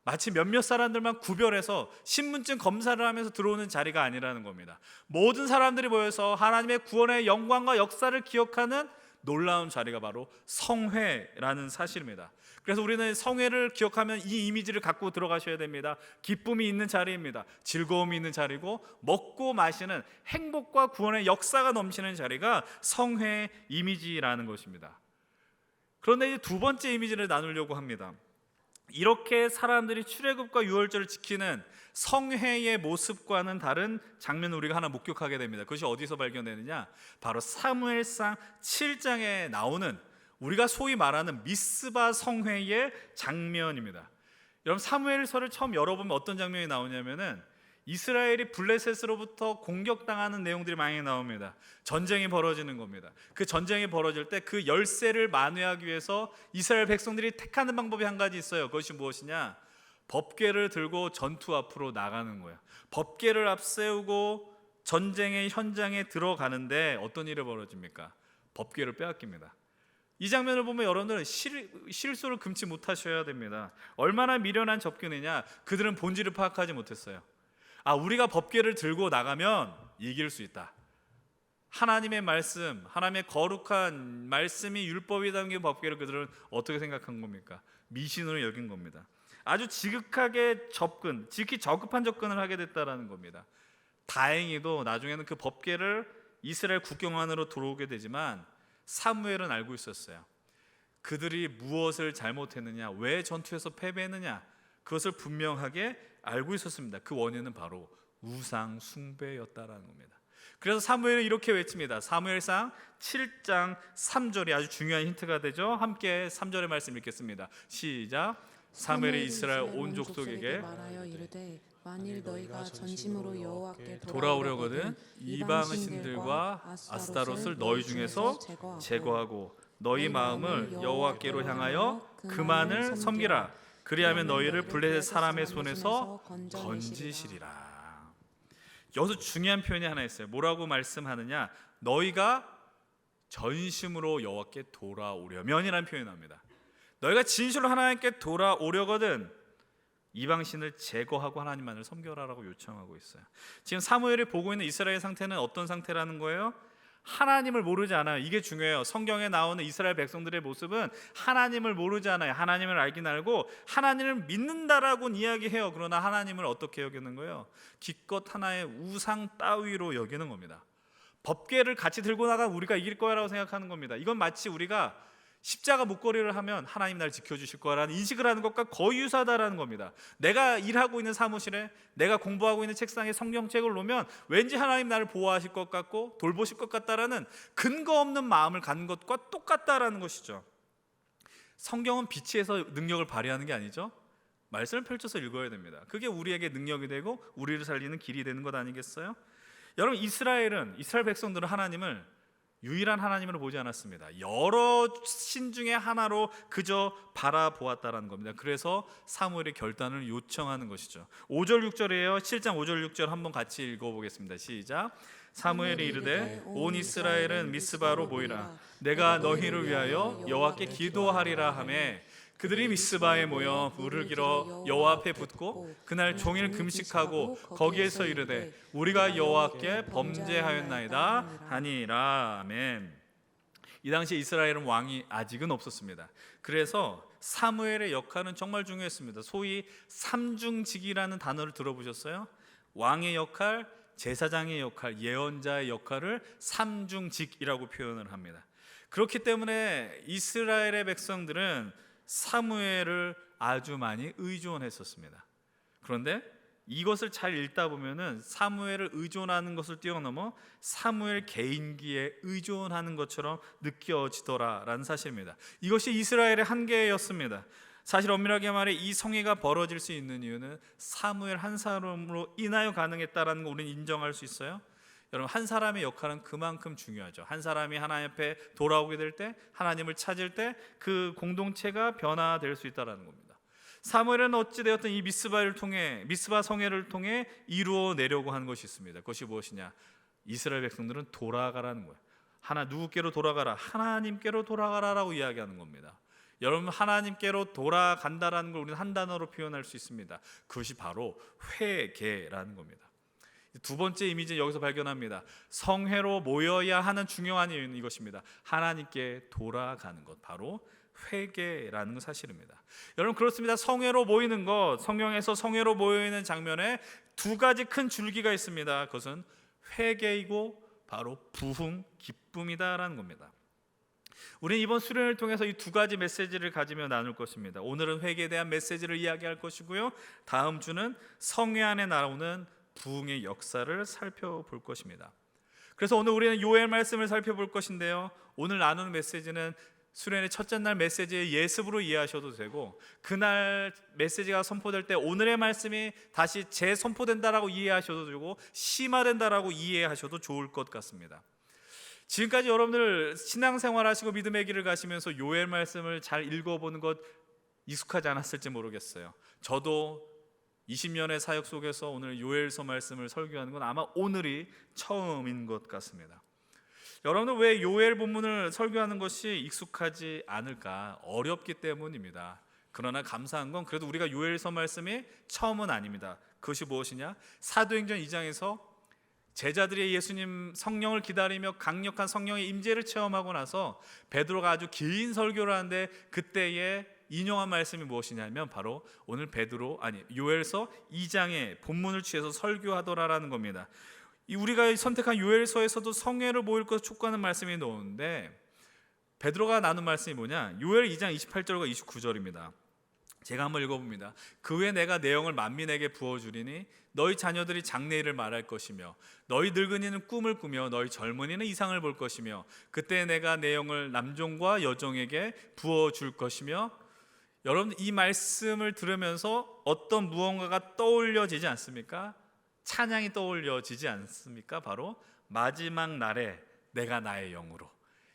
마치 몇몇 사람들만 구별해서 신분증 검사를 하면서 들어오는 자리가 아니라는 겁니다. 모든 사람들이 모여서 하나님의 구원의 영광과 역사를 기억하는 놀라운 자리가 바로 성회라는 사실입니다. 그래서 우리는 성회를 기억하면 이 이미지를 갖고 들어가셔야 됩니다. 기쁨이 있는 자리입니다. 즐거움이 있는 자리고 먹고 마시는 행복과 구원의 역사가 넘치는 자리가 성회 이미지라는 것입니다. 그런데 이제 두 번째 이미지를 나누려고 합니다. 이렇게 사람들이 출애굽과 유월절을 지키는 성회의 모습과는 다른 장면을 우리가 하나 목격하게 됩니다. 그것이 어디서 발견되느냐? 바로 사무엘상 7장에 나오는 우리가 소위 말하는 미스바 성회의 장면입니다. 여러분, 사무엘서를 처음 열어보면 어떤 장면이 나오냐면은 이스라엘이 블레셋으로부터 공격당하는 내용들이 많이 나옵니다. 전쟁이 벌어지는 겁니다. 그 전쟁이 벌어질 때 그 열세를 만회하기 위해서 이스라엘 백성들이 택하는 방법이 한 가지 있어요. 그것이 무엇이냐? 법궤를 들고 전투 앞으로 나가는 거예요. 법궤를 앞세우고 전쟁의 현장에 들어가는데 어떤 일이 벌어집니까? 법궤를 빼앗깁니다. 이 장면을 보면 여러분들은 실수를 금치 못하셔야 됩니다. 얼마나 미련한 접근이냐? 그들은 본질을 파악하지 못했어요. 우리가 법궤를 들고 나가면 이길 수 있다. 하나님의 말씀, 하나님의 거룩한 말씀이 율법이 담긴 법궤를 그들은 어떻게 생각한 겁니까? 미신으로 여긴 겁니다. 아주 지극히 저급한 접근을 하게 됐다라는 겁니다. 다행히도 나중에는 그 법궤를 이스라엘 국경 안으로 들어오게 되지만 사무엘은 알고 있었어요. 그들이 무엇을 잘못했느냐, 왜 전투에서 패배했느냐, 그것을 분명하게 알고 있었습니다. 그 원인은 바로 우상 숭배였다라는 겁니다. 그래서 사무엘은 이렇게 외칩니다. 사무엘상 7장 3절이 아주 중요한 힌트가 되죠. 함께 3절의 말씀 읽겠습니다. 시작. 사무엘이 이스라엘 온 족속에게
말하여 이르되 만일 너희가 전심으로 여호와께
돌아오려거든 이방 신들과 아스타롯을 너희 중에서 제거하고 너희 마음을 여호와께로 향하여 그만을 섬기라. 그리하면 너희를 블레셋 사람의 손에서 건지시리라. 여기서 중요한 표현이 하나 있어요. 뭐라고 말씀하느냐? 너희가 전심으로 여호와께 돌아오려면이라는 표현이 나옵니다. 너희가 진실로 하나님께 돌아오려거든 이방신을 제거하고 하나님만을 섬겨라라고 요청하고 있어요. 지금 사무엘이 보고 있는 이스라엘 상태는 어떤 상태라는 거예요? 하나님을 모르지 않아요. 이게 중요해요. 성경에 나오는 이스라엘 백성들의 모습은 하나님을 모르지 않아요. 하나님을 알긴 알고 하나님을 믿는다라고는 이야기해요. 그러나 하나님을 어떻게 여기는 거예요? 기껏 하나의 우상 따위로 여기는 겁니다. 법궤를 같이 들고 나가 우리가 이길 거라고 생각하는 겁니다. 이건 마치 우리가 십자가 목걸이를 하면 하나님 날 지켜주실 거라는 인식을 하는 것과 거의 유사하다라는 겁니다. 내가 일하고 있는 사무실에, 내가 공부하고 있는 책상에 성경책을 놓으면 왠지 하나님 나를 보호하실 것 같고 돌보실 것 같다라는 근거 없는 마음을 갖는 것과 똑같다라는 것이죠. 성경은 비치에서 능력을 발휘하는 게 아니죠. 말씀을 펼쳐서 읽어야 됩니다. 그게 우리에게 능력이 되고 우리를 살리는 길이 되는 것 아니겠어요? 여러분, 이스라엘 백성들은 하나님을 유일한 하나님으로 보지 않았습니다. 여러 신 중에 하나로 그저 바라보았다라는 겁니다. 그래서 사무엘의 결단을 요청하는 것이죠. 5절 6절이에요. 7장 5절 6절 한번 같이 읽어보겠습니다. 시작. 사무엘이 이르되 온 이스라엘은 미스바로 모이라. 내가 너희를 위하여 여호와께 기도하리라 하매 그들이 미스바에 모여 물을 길어 여호와 앞에 붓고 그날 종일 금식하고 거기에서 이르되 우리가 여호와께 범죄하였나이다 하니라. 아멘. 이 당시 이스라엘은 왕이 아직은 없었습니다. 그래서 사무엘의 역할은 정말 중요했습니다. 소위 삼중직이라는 단어를 들어보셨어요? 왕의 역할, 제사장의 역할, 예언자의 역할을 삼중직이라고 표현을 합니다. 그렇기 때문에 이스라엘의 백성들은 사무엘을 아주 많이 의존했었습니다. 그런데 이것을 잘 읽다 보면은 사무엘을 의존하는 것을 뛰어넘어 사무엘 개인기에 의존하는 것처럼 느껴지더라라는 사실입니다. 이것이 이스라엘의 한계였습니다. 사실 엄밀하게 말해 이 성회가 벌어질 수 있는 이유는 사무엘 한 사람으로 인하여 가능했다라는 거 우리는 인정할 수 있어요. 여러분, 한 사람의 역할은 그만큼 중요하죠. 한 사람이 하나님 앞에 돌아오게 될 때, 하나님을 찾을 때 그 공동체가 변화될 수 있다는 겁니다. 사무엘은 어찌되었든 이 미스바 성회를 통해 이루어내려고 하는 것이 있습니다. 그것이 무엇이냐? 이스라엘 백성들은 돌아가라는 거예요. 누구께로 돌아가라? 하나님께로 돌아가라라고 이야기하는 겁니다. 여러분, 하나님께로 돌아간다라는 걸 우리는 한 단어로 표현할 수 있습니다. 그것이 바로 회개라는 겁니다. 두 번째 이미지는 여기서 발견합니다. 성회로 모여야 하는 중요한 이유는 이것입니다. 하나님께 돌아가는 것, 바로 회개라는 사실입니다. 여러분, 그렇습니다. 성회로 모이는 것, 성경에서 성회로 모여있는 장면에 두 가지 큰 줄기가 있습니다. 그것은 회개이고 바로 부흥, 기쁨이다라는 겁니다. 우리는 이번 수련을 통해서 이 두 가지 메시지를 가지며 나눌 것입니다. 오늘은 회개에 대한 메시지를 이야기할 것이고요, 다음 주는 성회 안에 나오는 부흥의 역사를 살펴볼 것입니다. 그래서 오늘 우리는 요엘 말씀을 살펴볼 것인데요, 오늘 나누는 메시지는 수련의 첫째 날 메시지의 예습으로 이해하셔도 되고, 그날 메시지가 선포될 때 오늘의 말씀이 다시 재선포된다라고 이해하셔도 되고, 심화된다라고 이해하셔도 좋을 것 같습니다. 지금까지 여러분들 신앙생활 하시고 믿음의 길을 가시면서 요엘 말씀을 잘 읽어보는 것 익숙하지 않았을지 모르겠어요. 저도 20년의 사역 속에서 오늘 요엘서 말씀을 설교하는 건 아마 오늘이 처음인 것 같습니다. 여러분들, 왜 요엘 본문을 설교하는 것이 익숙하지 않을까? 어렵기 때문입니다. 그러나 감사한 건 그래도 우리가 요엘서 말씀이 처음은 아닙니다. 그것이 무엇이냐? 사도행전 2장에서 제자들이 예수님 성령을 기다리며 강력한 성령의 임재를 체험하고 나서 베드로가 아주 긴 설교를 하는데 그때에 인용한 말씀이 무엇이냐면 바로 오늘 요엘서 2장의 본문을 취해서 설교하더라라는 겁니다. 우리가 선택한 요엘서에서도 성회를 모일 것을 촉구하는 말씀이 나오는데, 베드로가 나눈 말씀이 뭐냐? 요엘 2장 28절과 29절입니다. 제가 한번 읽어봅니다. 그 후에 내가 내 영을 만민에게 부어주리니 너희 자녀들이 장래일을 말할 것이며 너희 늙은이는 꿈을 꾸며 너희 젊은이는 이상을 볼 것이며 그때 내가 내 영을 남종과 여종에게 부어줄 것이며. 여러분, 이 말씀을 들으면서 어떤 무언가가 떠올려지지 않습니까? 찬양이 떠올려지지 않습니까? 바로 마지막 날에 내가 나의 영으로.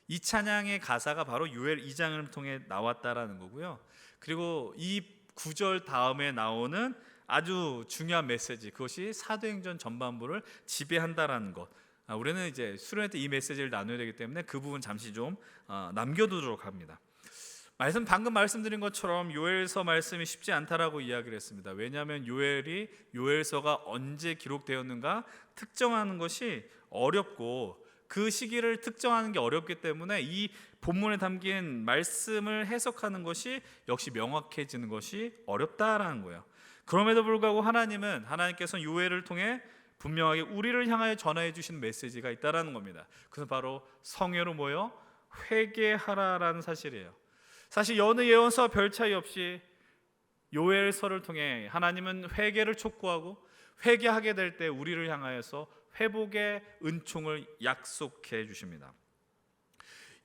이 찬양의 가사가 바로 요엘 2장을 통해 나왔다라는 거고요. 그리고 이 구절 다음에 나오는 아주 중요한 메시지, 그것이 사도행전 전반부를 지배한다라는 것. 우리는 이제 수련회 때 이 메시지를 나눠야 되기 때문에 그 부분 잠시 좀 남겨두도록 합니다. 방금 말씀드린 것처럼 요엘서 말씀이 쉽지 않다라고 이야기를 했습니다. 왜냐하면 요엘서가 언제 기록되었는가 특정하는 것이 어렵고, 그 시기를 특정하는 게 어렵기 때문에 이 본문에 담긴 말씀을 해석하는 것이 역시 명확해지는 것이 어렵다라는 거예요. 그럼에도 불구하고 하나님께서 요엘을 통해 분명하게 우리를 향하여 전하여 주신 메시지가 있다라는 겁니다. 그래서 바로 성회로 모여 회개하라라는 사실이에요. 사실 여느 예언서와 별 차이 없이 요엘서를 통해 하나님은 회개를 촉구하고, 회개하게 될 때 우리를 향하여서 회복의 은총을 약속해 주십니다.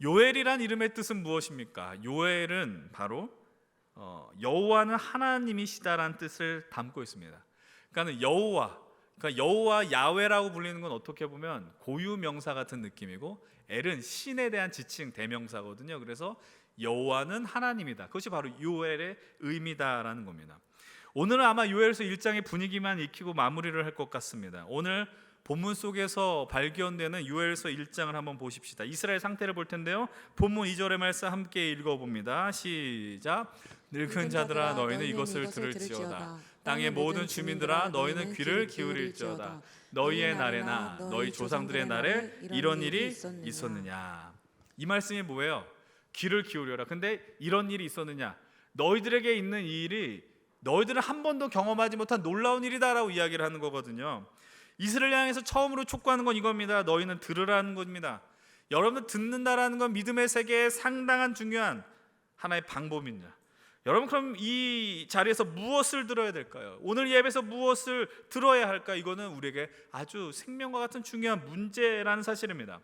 요엘이란 이름의 뜻은 무엇입니까? 요엘은 바로 여호와는 하나님이시다라는 뜻을 담고 있습니다. 그러니까 여호와 야훼라고 불리는 건 어떻게 보면 고유 명사 같은 느낌이고, 엘은 신에 대한 지칭 대명사거든요. 그래서 여호와는 하나님이다. 그것이 바로 요엘의 의미다라는 겁니다. 오늘은 아마 요엘서 1장의 분위기만 익히고 마무리를 할 것 같습니다. 오늘 본문 속에서 발견되는 요엘서 1장을 한번 보십시다. 이스라엘 상태를 볼 텐데요, 본문 2절의 말씀 함께 읽어봅니다. 시작. 늙은 자들아 너희는 이것을 들을지어다. 땅의 모든 주민들아 너희는 귀를 기울일지어다. 너희의 날에나 너희 조상들의 날에 이런 일이 있었느냐. 이 말씀이 뭐예요? 귀를 기울여라. 근데 이런 일이 있었느냐? 너희들에게 있는 이 일이 너희들은 한 번도 경험하지 못한 놀라운 일이다라고 이야기를 하는 거거든요. 이스라엘 향해서 처음으로 촉구하는 건 이겁니다. 너희는 들으라는 겁니다. 여러분, 듣는다라는 건 믿음의 세계에 상당한 중요한 하나의 방법입니다. 여러분, 그럼 이 자리에서 무엇을 들어야 될까요? 오늘 예배에서 무엇을 들어야 할까? 이거는 우리에게 아주 생명과 같은 중요한 문제라는 사실입니다.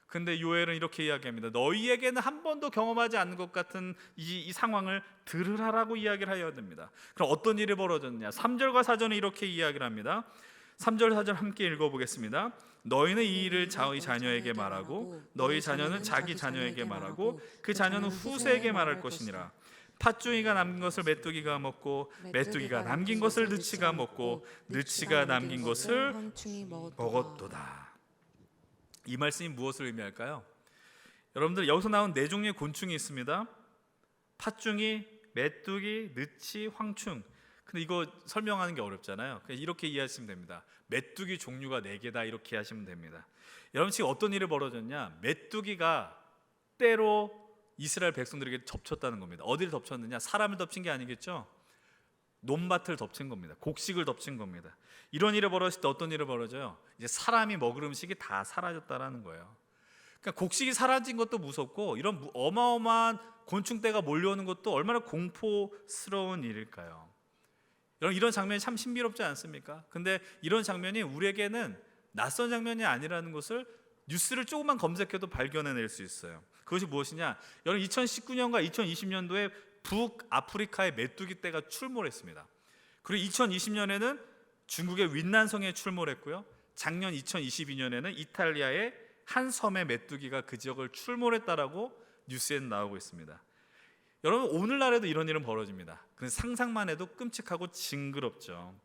근데 요엘은 이렇게 이야기합니다. 너희에게는 한 번도 경험하지 않는 것 같은 이 상황을 들으라라고 이야기를 해야 됩니다. 그럼 어떤 일이 벌어졌냐? 3절과 4절은 이렇게 이야기를 합니다. 3절 4절 함께 읽어보겠습니다. 너희는 이 일을 너희 자녀에게 말하고 너희 자녀는 자기 자녀에게 말하고 그 자녀는 후세에게 말할 것이니라. 팥종이가 남긴 것을 메뚜기가 먹고 메뚜기가 남긴 것을 느치가 먹고 느치가 남긴 것을 먹었도다. 이 말씀이 무엇을 의미할까요? 여러분들, 여기서 나온 네 종류의 곤충이 있습니다. 팥중이, 메뚜기, 느치, 황충. 근데 이거 설명하는 게 어렵잖아요. 그냥 이렇게 이해하시면 됩니다. 메뚜기 종류가 4개다 이렇게 하시면 됩니다. 여러분 지금 어떤 일이 벌어졌냐? 메뚜기가 때로 이스라엘 백성들에게 덮쳤다는 겁니다. 어디를 덮쳤느냐? 사람을 덮친 게 아니겠죠? 논밭을 덮친 겁니다. 곡식을 덮친 겁니다. 이런 일이 벌어질 때 어떤 일이 벌어져요? 이제 사람이 먹을 음식이 다 사라졌다라는 거예요. 그러니까 곡식이 사라진 것도 무섭고 이런 어마어마한 곤충떼가 몰려오는 것도 얼마나 공포스러운 일일까요? 여러분 이런 장면이 참 신비롭지 않습니까? 근데 이런 장면이 우리에게는 낯선 장면이 아니라는 것을 뉴스를 조금만 검색해도 발견해낼 수 있어요. 그것이 무엇이냐? 여러분 2019년과 2020년도에 북아프리카의 메뚜기떼가 출몰했습니다. 그리고 2020년에는 중국의 윈난성에 출몰했고요. 작년 2022년에는 이탈리아의 한 섬의 메뚜기가 그 지역을 출몰했다라고 뉴스에는 나오고 있습니다. 여러분 오늘날에도 이런 일은 벌어집니다. 근데 상상만 해도 끔찍하고 징그럽죠.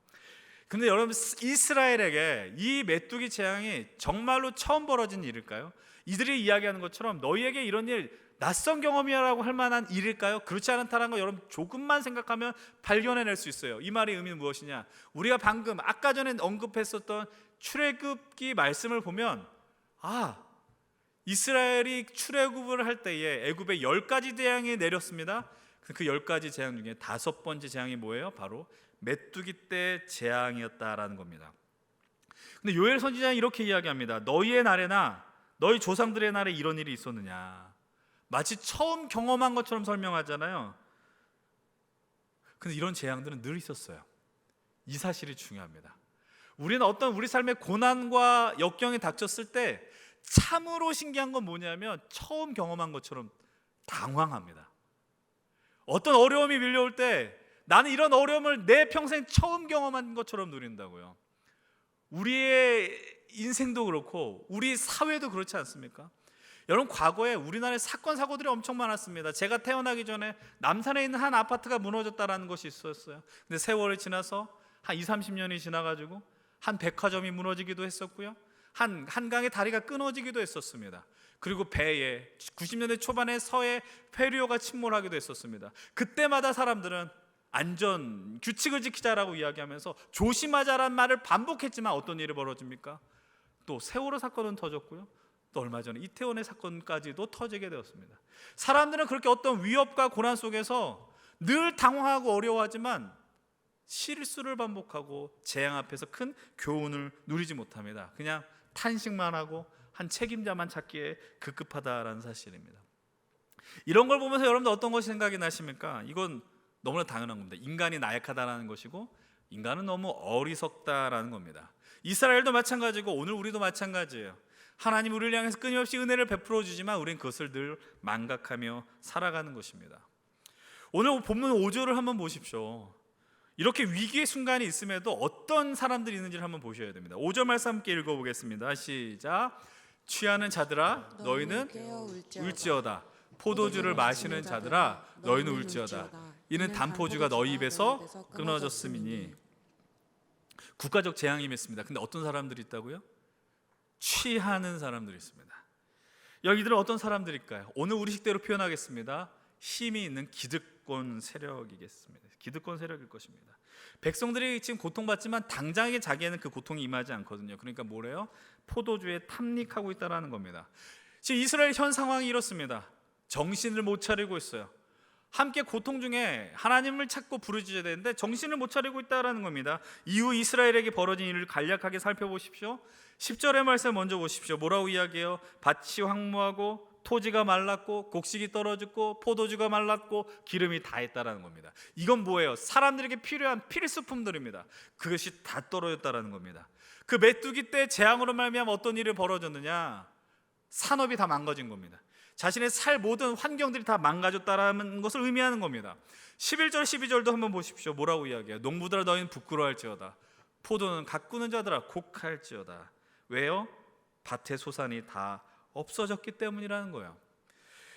근데 여러분 이스라엘에게 이 메뚜기 재앙이 정말로 처음 벌어진 일일까요? 이들이 이야기하는 것처럼 너희에게 이런 일 낯선 경험이라고 할 만한 일일까요? 그렇지 않다는 거 여러분 조금만 생각하면 발견해낼 수 있어요. 이 말의 의미는 무엇이냐? 우리가 방금 아까 전에 언급했었던 출애굽기 말씀을 보면 이스라엘이 출애굽을 할 때에 애굽에 10가지 재앙이 내렸습니다. 그 10가지 재앙 중에 5번째 재앙이 뭐예요? 바로 메뚜기 떼 재앙이었다라는 겁니다. 근데 요엘 선지자는 이렇게 이야기합니다. 너희의 날에나 너희 조상들의 날에 이런 일이 있었느냐? 마치 처음 경험한 것처럼 설명하잖아요. 근데 이런 재앙들은 늘 있었어요. 이 사실이 중요합니다. 우리는 어떤 우리 삶의 고난과 역경이 닥쳤을 때 참으로 신기한 건 뭐냐면 처음 경험한 것처럼 당황합니다. 어떤 어려움이 밀려올 때 나는 이런 어려움을 내 평생 처음 경험한 것처럼 누린다고요. 우리의 인생도 그렇고 우리 사회도 그렇지 않습니까? 여러분 과거에 우리나라에 사건 사고들이 엄청 많았습니다. 제가 태어나기 전에 남산에 있는 한 아파트가 무너졌다라는 것이 있었어요. 근데 세월이 지나서 한 20-30년이 지나가지고 한 백화점이 무너지기도 했었고요. 한강의 다리가 끊어지기도 했었습니다. 그리고 배에 90년대 초반에 서해 페리오가 침몰하기도 했었습니다. 그때마다 사람들은 안전 규칙을 지키자라고 이야기하면서 조심하자라는 말을 반복했지만 어떤 일이 벌어집니까? 또 세월호 사건은 터졌고요. 또 얼마 전에 이태원의 사건까지도 터지게 되었습니다. 사람들은 그렇게 어떤 위협과 고난 속에서 늘 당황하고 어려워하지만 실수를 반복하고 재앙 앞에서 큰 교훈을 누리지 못합니다. 그냥 탄식만 하고 한 책임자만 찾기에 급급하다라는 사실입니다. 이런 걸 보면서 여러분들 어떤 것이 생각이 나십니까? 이건 너무나 당연한 겁니다. 인간이 나약하다라는 것이고 인간은 너무 어리석다라는 겁니다. 이스라엘도 마찬가지고 오늘 우리도 마찬가지예요. 하나님 우리를 향해서 끊임없이 은혜를 베풀어 주지만 우리는 그것을 늘 망각하며 살아가는 것입니다. 오늘 본문 5절을 한번 보십시오. 이렇게 위기의 순간이 있음에도 어떤 사람들이 있는지를 한번 보셔야 됩니다. 5절 말씀 함께 읽어보겠습니다. 시작. 취하는 자들아 너희는 울지어다. 포도주를 마시는 자들아 너희는 울지어다. 이는 단포주가 너희 입에서 끊어졌음이니. 국가적 재앙이 임했습니다. 근데 어떤 사람들이 있다고요? 취하는 사람들이 있습니다. 여기들은 어떤 사람들일까요? 오늘 우리 식대로 표현하겠습니다. 힘이 있는 기득권 세력이겠습니다. 기득권 세력일 것입니다. 백성들이 지금 고통받지만 당장에 자기에는 그 고통이 임하지 않거든요. 그러니까 뭐래요? 포도주에 탐닉하고 있다는 겁니다. 지금 이스라엘 현 상황이 이렇습니다. 정신을 못 차리고 있어요. 함께 고통 중에 하나님을 찾고 부르짖어야 되는데 정신을 못 차리고 있다는 겁니다. 이후 이스라엘에게 벌어진 일을 간략하게 살펴보십시오. 10절의 말씀 먼저 보십시오. 뭐라고 이야기해요? 밭이 황무하고 토지가 말랐고 곡식이 떨어졌고 포도주가 말랐고 기름이 다했다라는 겁니다. 이건 뭐예요? 사람들에게 필요한 필수품들입니다. 그것이 다 떨어졌다라는 겁니다. 그 메뚜기 때 재앙으로 말미암아 어떤 일이 벌어졌느냐? 산업이 다 망가진 겁니다. 자신의 살 모든 환경들이 다 망가졌다라는 것을 의미하는 겁니다. 11절 12절도 한번 보십시오. 뭐라고 이야기해요? 농부들아 너희는 부끄러워할지어다. 포도는 가꾸는 자들아 곡할지어다. 왜요? 밭의 소산이 다 없어졌기 때문이라는 거예요.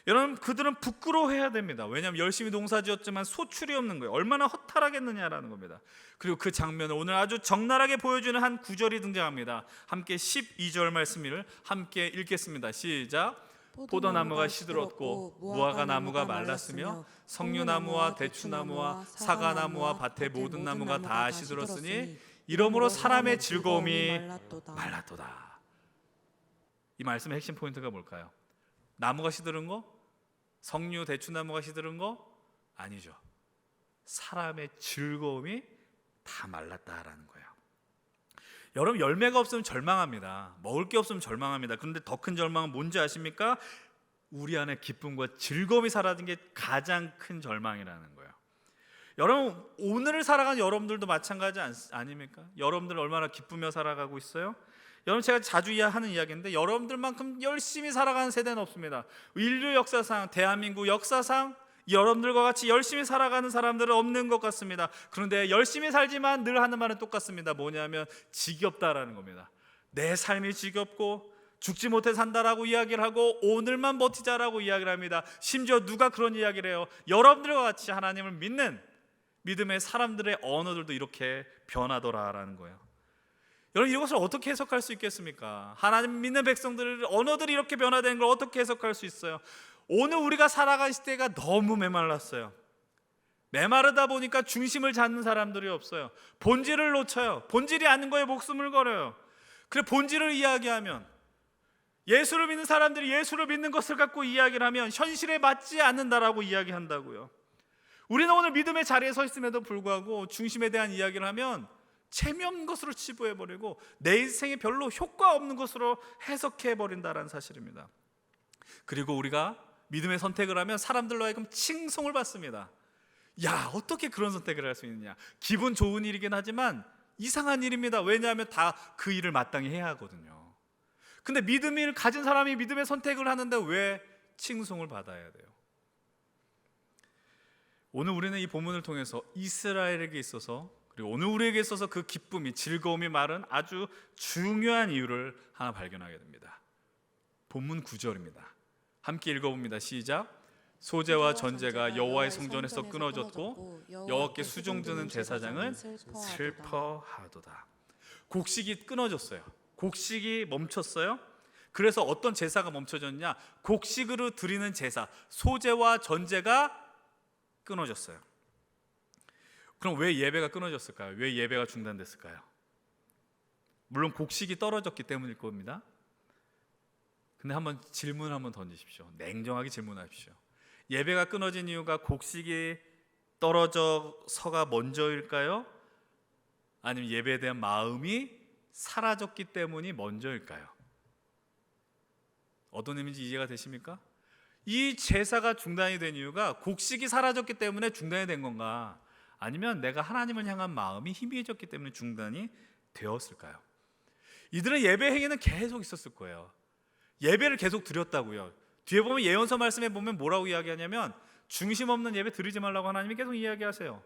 여러분 그들은 부끄러워해야 됩니다. 왜냐하면 열심히 농사지었지만 소출이 없는 거예요. 얼마나 허탈하겠느냐라는 겁니다. 그리고 그 장면을 오늘 아주 적나라하게 보여주는 한 구절이 등장합니다. 함께 12절 말씀을 함께 읽겠습니다. 시작. 포도나무가 시들었고 무화과나무가 말랐으며 석류나무와 대추나무와 사과나무와 밭의 모든 나무가 다 시들었으니 이러므로 사람의 즐거움이 말랐도다. 이 말씀의 핵심 포인트가 뭘까요? 나무가 시들은 거? 석류, 대추나무가 시들은 거? 아니죠. 사람의 즐거움이 다 말랐다라는 거예요. 여러분, 열매가 없으면 절망합니다. 먹을 게 없으면 절망합니다. 그런데 더 큰 절망은 뭔지 아십니까? 우리 안에 기쁨과 즐거움이 사라진 게 가장 큰 절망이라는 거예요. 여러분, 오늘을 살아가는 여러분들도 마찬가지 아닙니까? 여러분들 얼마나 기쁘며 살아가고 있어요? 여러분, 제가 자주 하는 이야기인데 여러분들만큼 열심히 살아가는 세대는 없습니다. 인류 역사상, 대한민국 역사상 여러분들과 같이 열심히 살아가는 사람들은 없는 것 같습니다. 그런데 열심히 살지만 늘 하는 말은 똑같습니다. 뭐냐면 지겹다라는 겁니다. 내 삶이 지겹고 죽지 못해 산다라고 이야기를 하고 오늘만 버티자라고 이야기를 합니다. 심지어 누가 그런 이야기를 해요? 여러분들과 같이 하나님을 믿는 믿음의 사람들의 언어들도 이렇게 변하더라라는 거예요. 여러분, 이것을 어떻게 해석할 수 있겠습니까? 하나님 믿는 백성들의 언어들이 이렇게 변화된 걸 어떻게 해석할 수 있어요? 오늘 우리가 살아간 시대가 너무 메말랐어요. 메마르다 보니까 중심을 잡는 사람들이 없어요. 본질을 놓쳐요. 본질이 아는 거에 목숨을 걸어요. 그래, 본질을 이야기하면, 예수를 믿는 사람들이 예수를 믿는 것을 갖고 이야기를 하면 현실에 맞지 않는다라고 이야기한다고요. 우리는 오늘 믿음의 자리에 서 있음에도 불구하고 중심에 대한 이야기를 하면 재미없는 것으로 치부해버리고 내 인생에 별로 효과 없는 것으로 해석해버린다는 사실입니다. 그리고 우리가 믿음의 선택을 하면 사람들로 하여금 칭송을 받습니다. 야, 어떻게 그런 선택을 할 수 있느냐. 기분 좋은 일이긴 하지만 이상한 일입니다. 왜냐하면 다 그 일을 마땅히 해야 하거든요. 근데 믿음을 가진 사람이 믿음의 선택을 하는데 왜 칭송을 받아야 돼요? 오늘 우리는 이 본문을 통해서 이스라엘에게 있어서, 그리고 오늘 우리에게 있어서 그 기쁨이, 즐거움이 말은 아주 중요한 이유를 하나 발견하게 됩니다. 본문 9절입니다. 함께 읽어봅니다. 시작. 소재와 전제가 여호와의 성전에서 끊어졌고 여호와께 수종드는 제사장은 슬퍼하도다. 곡식이 끊어졌어요. 곡식이 멈췄어요. 그래서 어떤 제사가 멈춰졌냐? 곡식으로 드리는 제사, 소재와 전제가 끊어졌어요. 그럼 왜 예배가 끊어졌을까요? 왜 예배가 중단됐을까요? 물론 곡식이 떨어졌기 때문일 겁니다. 근데 한번 질문 한번 던지십시오. 냉정하게 질문하십시오. 예배가 끊어진 이유가 곡식이 떨어져서가 먼저일까요? 아니면 예배에 대한 마음이 사라졌기 때문이 먼저일까요? 어떤 의미인지 이해가 되십니까? 이 제사가 중단이 된 이유가 곡식이 사라졌기 때문에 중단이 된 건가? 아니면 내가 하나님을 향한 마음이 희미해졌기 때문에 중단이 되었을까요? 이들은 예배 행위는 계속 있었을 거예요. 예배를 계속 드렸다고요. 뒤에 보면 예언서 말씀에 보면 뭐라고 이야기하냐면 중심 없는 예배 드리지 말라고 하나님이 계속 이야기하세요.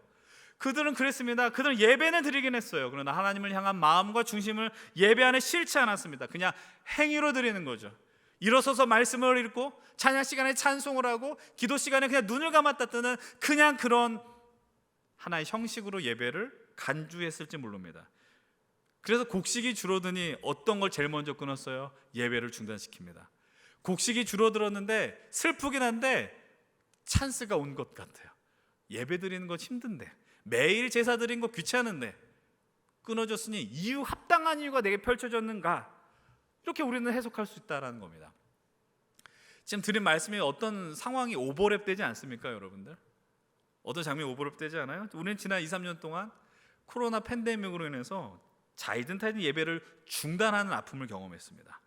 그들은 그랬습니다. 그들은 예배는 드리긴 했어요. 그러나 하나님을 향한 마음과 중심을 예배 안에 실지 않았습니다. 그냥 행위로 드리는 거죠. 일어서서 말씀을 읽고 찬양 시간에 찬송을 하고 기도 시간에 그냥 눈을 감았다 뜨는 그냥 그런 하나의 형식으로 예배를 간주했을지 모릅니다. 그래서 곡식이 줄어드니 어떤 걸 제일 먼저 끊었어요? 예배를 중단시킵니다. 곡식이 줄어들었는데 슬프긴 한데 찬스가 온 것 같아요. 예배 드리는 거 힘든데, 매일 제사 드리는 거 귀찮은데 끊어졌으니 이유, 합당한 이유가 내게 펼쳐졌는가? 이렇게 우리는 해석할 수 있다는 겁니다. 지금 드린 말씀이 어떤 상황이 오버랩 되지 않습니까, 여러분들? 어떤 장면이 오버랩 되지 않아요? 우리는 지난 2, 3년 동안 코로나 팬데믹으로 인해서 자이든 타이든 예배를 중단하는 아픔을 경험했습니다.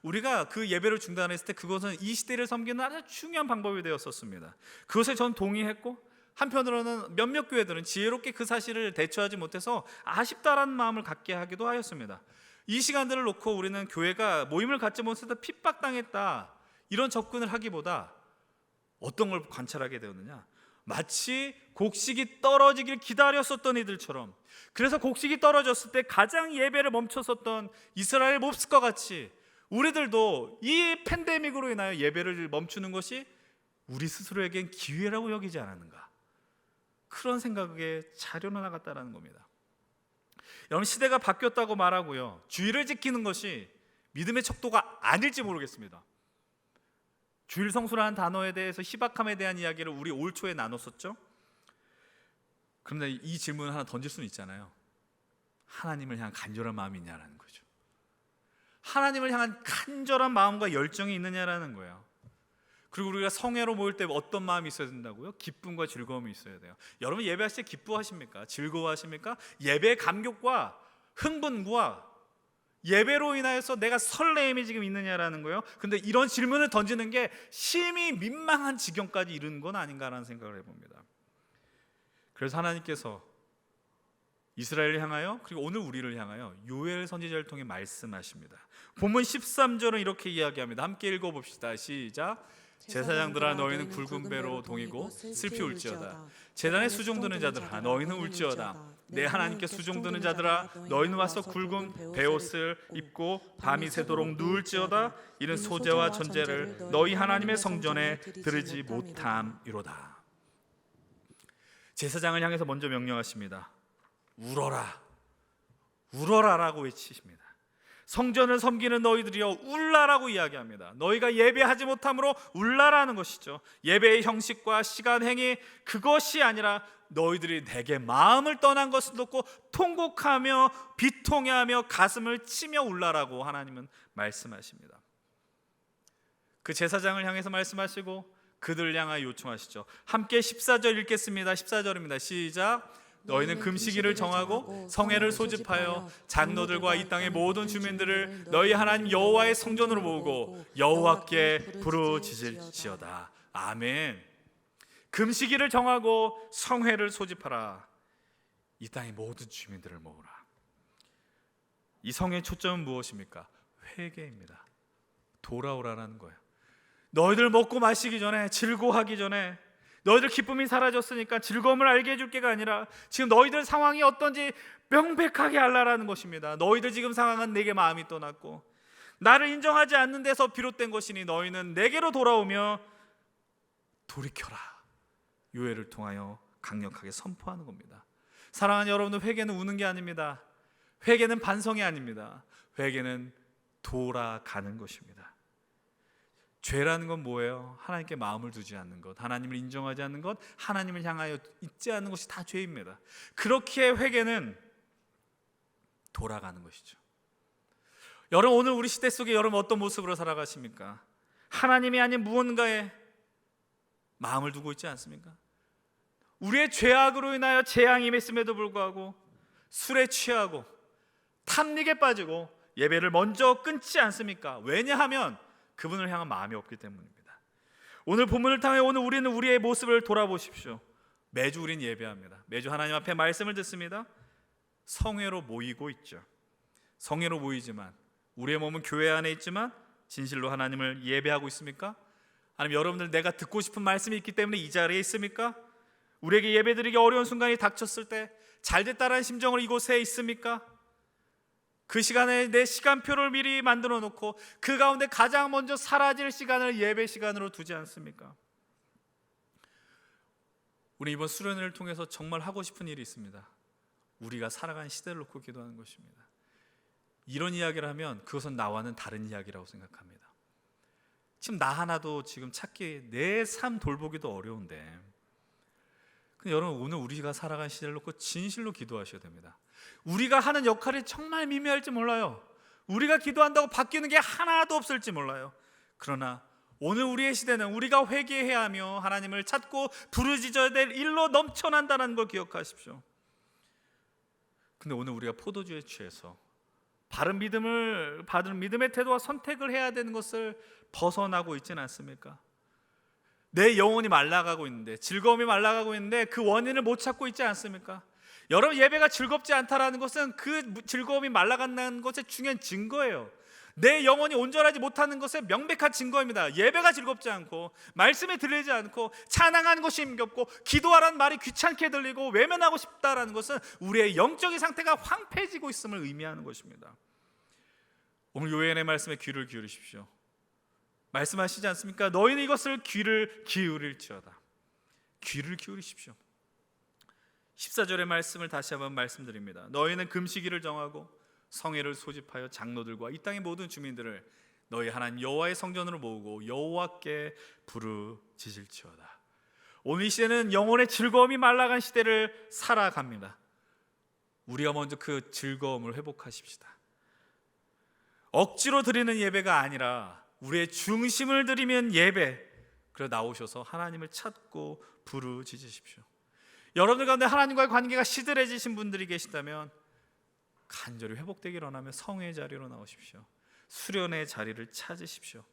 우리가 그 예배를 중단했을 때 그것은 이 시대를 섬기는 아주 중요한 방법이 되었었습니다. 그것에 전 동의했고, 한편으로는 몇몇 교회들은 지혜롭게 그 사실을 대처하지 못해서 아쉽다라는 마음을 갖게 하기도 하였습니다. 이 시간들을 놓고 우리는 교회가 모임을 갖지 못해서 핍박당했다, 이런 접근을 하기보다 어떤 걸 관찰하게 되었느냐, 마치 곡식이 떨어지길 기다렸었던 이들처럼, 그래서 곡식이 떨어졌을 때 가장 예배를 멈췄었던 이스라엘 몹쓸과 같이 우리들도 이 팬데믹으로 인하여 예배를 멈추는 것이 우리 스스로에겐 기회라고 여기지 않았는가, 그런 생각에 자료는 나갔다는 겁니다. 여러분, 시대가 바뀌었다고 말하고요, 주의를 지키는 것이 믿음의 척도가 아닐지 모르겠습니다. 주일 성수라는 단어에 대해서 희박함에 대한 이야기를 우리 올 초에 나눴었죠. 그런데 이 질문을 하나 던질 수는 있잖아요. 하나님을 향한 간절한 마음이 있냐라는 거죠. 하나님을 향한 간절한 마음과 열정이 있느냐라는 거예요. 그리고 우리가 성회로 모일 때 어떤 마음이 있어야 된다고요? 기쁨과 즐거움이 있어야 돼요. 여러분 예배하실 때 기뻐하십니까? 즐거워하십니까? 예배의 감격과 흥분과 예배로 인하여서 내가 설레임이 지금 있느냐라는 거예요. 근데 이런 질문을 던지는 게 심히 민망한 지경까지 이르는 건 아닌가라는 생각을 해봅니다. 그래서 하나님께서 이스라엘을 향하여 그리고 오늘 우리를 향하여 요엘 선지자를 통해 말씀하십니다. 본문 13절은 이렇게 이야기합니다. 함께 읽어봅시다. 시작. 제사장들아 너희는 굵은 배로 동이고 슬피 울지어다. 제단에 수종 드는 자들아 너희는 울지어다. 내 하나님께 수종 드는 자들아 너희는 와서 굵은 베옷을 입고 밤이 새도록 누울지어다. 이는 소재와 전제를 너희 하나님의 성전에 들이지 못함이로다. 제사장을 향해서 먼저 명령하십니다. 울어라, 울어라라고 외치십니다. 성전을 섬기는 너희들이여 울라라고 이야기합니다. 너희가 예배하지 못함으로 울라라는 것이죠. 예배의 형식과 시간, 행위 그것이 아니라 너희들이 내게 마음을 떠난 것을 듣고 통곡하며 비통해하며 가슴을 치며 울라라고 하나님은 말씀하십니다. 그 제사장을 향해서 말씀하시고 그들을 향하여 요청하시죠. 함께 14절 읽겠습니다. 14절입니다. 시작. 너희는 금식일을 정하고 성회를 소집하여 장로들과 이 땅의 모든 주민들을 너희 하나님 여호와의 성전으로 모으고 여호와께 부르짖을지어다. 아멘. 금식일을 정하고 성회를 소집하라. 이 땅의 모든 주민들을 모으라. 이 성의 초점은 무엇입니까? 회개입니다. 돌아오라라는 거예요. 너희들 먹고 마시기 전에, 즐거워하기 전에, 너희들 기쁨이 사라졌으니까 즐거움을 알게 해줄 게가 아니라 지금 너희들 상황이 어떤지 명백하게 알라라는 것입니다. 너희들 지금 상황은 내게 마음이 떠났고 나를 인정하지 않는 데서 비롯된 것이니 너희는 내게로 돌아오며 돌이켜라. 요엘을 통하여 강력하게 선포하는 겁니다. 사랑하는 여러분들, 회개는 우는 게 아닙니다. 회개는 반성이 아닙니다. 회개는 돌아가는 것입니다. 죄라는 건 뭐예요? 하나님께 마음을 두지 않는 것, 하나님을 인정하지 않는 것, 하나님을 향하여 있지 않는 것이 다 죄입니다. 그렇게 회개는 돌아가는 것이죠. 여러분, 오늘 우리 시대 속에 여러분 어떤 모습으로 살아가십니까? 하나님이 아닌 무언가에 마음을 두고 있지 않습니까? 우리의 죄악으로 인하여 재앙이 임했음에도 불구하고 술에 취하고 탐닉에 빠지고 예배를 먼저 끊지 않습니까? 왜냐하면 그분을 향한 마음이 없기 때문입니다. 오늘 본문을 통해 오늘 우리는 우리의 모습을 돌아보십시오. 매주 우린 예배합니다. 매주 하나님 앞에 말씀을 듣습니다. 성회로 모이고 있죠. 성회로 모이지만 우리의 몸은 교회 안에 있지만 진실로 하나님을 예배하고 있습니까? 아니면 여러분들 내가 듣고 싶은 말씀이 있기 때문에 이 자리에 있습니까? 우리에게 예배드리기 어려운 순간이 닥쳤을 때 잘됐다라는 심정으로 이곳에 있습니까? 그 시간에 내 시간표를 미리 만들어 놓고 그 가운데 가장 먼저 사라질 시간을 예배 시간으로 두지 않습니까? 우리 이번 수련회를 통해서 정말 하고 싶은 일이 있습니다. 우리가 살아가는 시대를 놓고 기도하는 것입니다. 이런 이야기를 하면 그것은 나와는 다른 이야기라고 생각합니다. 지금 나 하나도 지금 찾기, 내 삶 돌보기도 어려운데, 근데 여러분 오늘 우리가 살아가는 시대를 놓고 진실로 기도하셔야 됩니다. 우리가 하는 역할이 정말 미미할지 몰라요. 우리가 기도한다고 바뀌는 게 하나도 없을지 몰라요. 그러나 오늘 우리의 시대는 우리가 회개해야 하며 하나님을 찾고 부르짖어야 될 일로 넘쳐난다는 걸 기억하십시오. 근데 오늘 우리가 포도주에 취해서 바른 믿음을 받은 믿음의 태도와 선택을 해야 되는 것을 벗어나고 있지는 않습니까? 내 영혼이 말라가고 있는데, 즐거움이 말라가고 있는데 그 원인을 못 찾고 있지 않습니까? 여러분, 예배가 즐겁지 않다라는 것은 그 즐거움이 말라간다는 것의 중요한 증거예요. 내 영혼이 온전하지 못하는 것의 명백한 증거입니다. 예배가 즐겁지 않고 말씀이 들리지 않고 찬양하는 것이 힘겹고 기도하라는 말이 귀찮게 들리고 외면하고 싶다라는 것은 우리의 영적인 상태가 황폐해지고 있음을 의미하는 것입니다. 오늘 요엘의 말씀에 귀를 기울이십시오. 말씀하시지 않습니까? 너희는 이것을 귀를 기울일지어다. 귀를 기울이십시오. 14절의 말씀을 다시 한번 말씀드립니다. 너희는 금식일을 정하고 성회를 소집하여 장로들과 이 땅의 모든 주민들을 너희 하나님 여호와의 성전으로 모으고 여호와께 부르짖을지어다. 오늘 이 시대는 영혼의 즐거움이 말라간 시대를 살아갑니다. 우리가 먼저 그 즐거움을 회복하십시다. 억지로 드리는 예배가 아니라 우리의 중심을 드리면 예배. 그래 나오셔서 하나님을 찾고 부르짖으십시오. 여러분들 가운데 하나님과의 관계가 시들해지신 분들이 계시다면 간절히 회복되기를 원하며 성회의 자리로 나오십시오. 수련의 자리를 찾으십시오.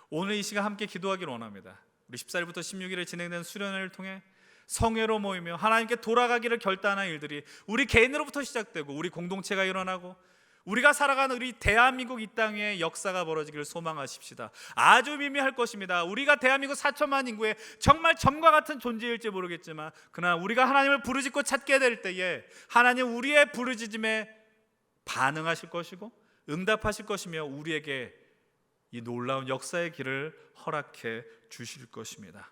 오늘 이 시간 함께 기도하기를 원합니다. 우리 14일부터 16일에 진행된 수련회를 통해 성회로 모이며 하나님께 돌아가기를 결단한 일들이 우리 개인으로부터 시작되고 우리 공동체가 일어나고 우리가 살아가는 우리 대한민국 이 땅에 역사가 벌어지기를 소망하십시다. 아주 미미할 것입니다. 우리가 대한민국 4천만 인구의 정말 점과 같은 존재일지 모르겠지만 그러나 우리가 하나님을 부르짖고 찾게 될 때에 하나님 우리의 부르짖음에 반응하실 것이고 응답하실 것이며 우리에게 이 놀라운 역사의 길을 허락해 주실 것입니다.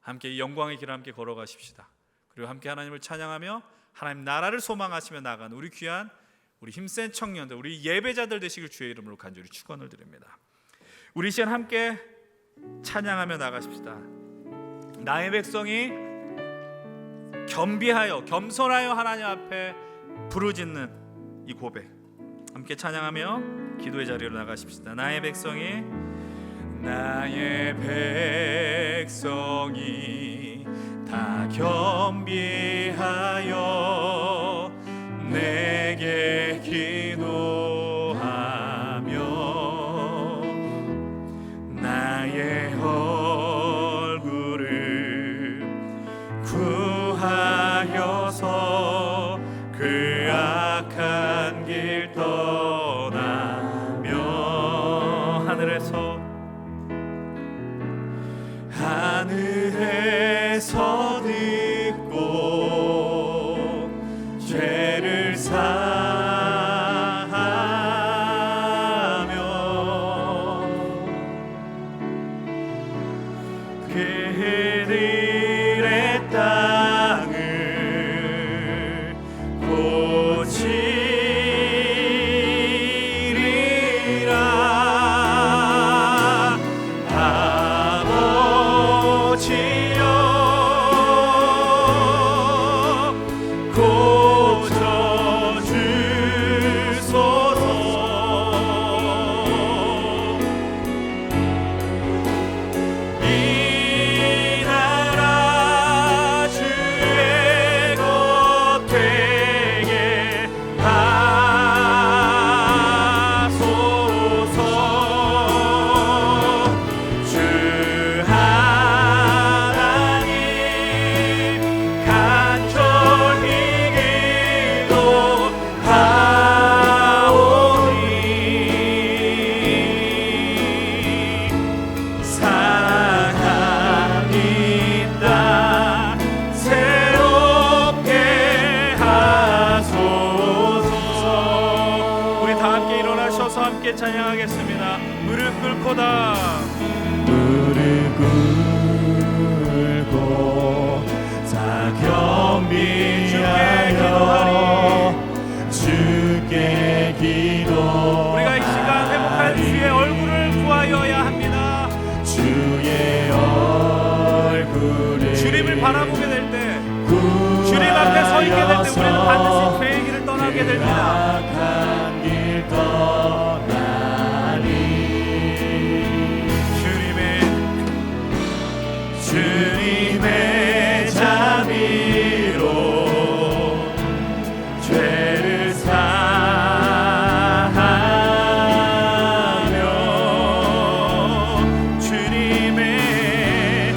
함께 이 영광의 길을 함께 걸어가십시다. 그리고 함께 하나님을 찬양하며 하나님 나라를 소망하시며 나아가는 우리 귀한 우리 힘센 청년들, 우리 예배자들 되시길 주의 이름으로 간절히 축원을 드립니다. 우리 시간 함께 찬양하며 나가십시다. 나의 백성이 겸비하여 겸손하여 하나님 앞에 부르짖는 이 고백 함께 찬양하며 기도의 자리로 나가십시다. 나의 백성이 다 겸비하여 내게 기도하며 나의 얼굴을 구하여서 그 악한 길 떠나며 하늘에서 듣고 죄를 사하며 그들의 땅을 고치리라. 아버지여 고쳐주소서. 이 나라 주의 것 되게 하소서. 주 하나님 간절히 기도하오니 사랑한 이 땅 새롭게 하소서. 우리 다 함께 일어나셔서 함께 찬양하겠습니다. 무릎 꿇고다. 무릎 꿇고 다 겸비하여 주께 기도하리. 우리가 이 시간 회복할 주의 얼굴을 구하여야 합니다. 주의 얼굴을 주님을 바라보게 될 때, 주님 앞에 서 있게 될 때 우리는 반드시 죄의 길을 떠나게 됩니다. 악한 길 떠나리. 주님의 자비로 죄를 사하며 주님의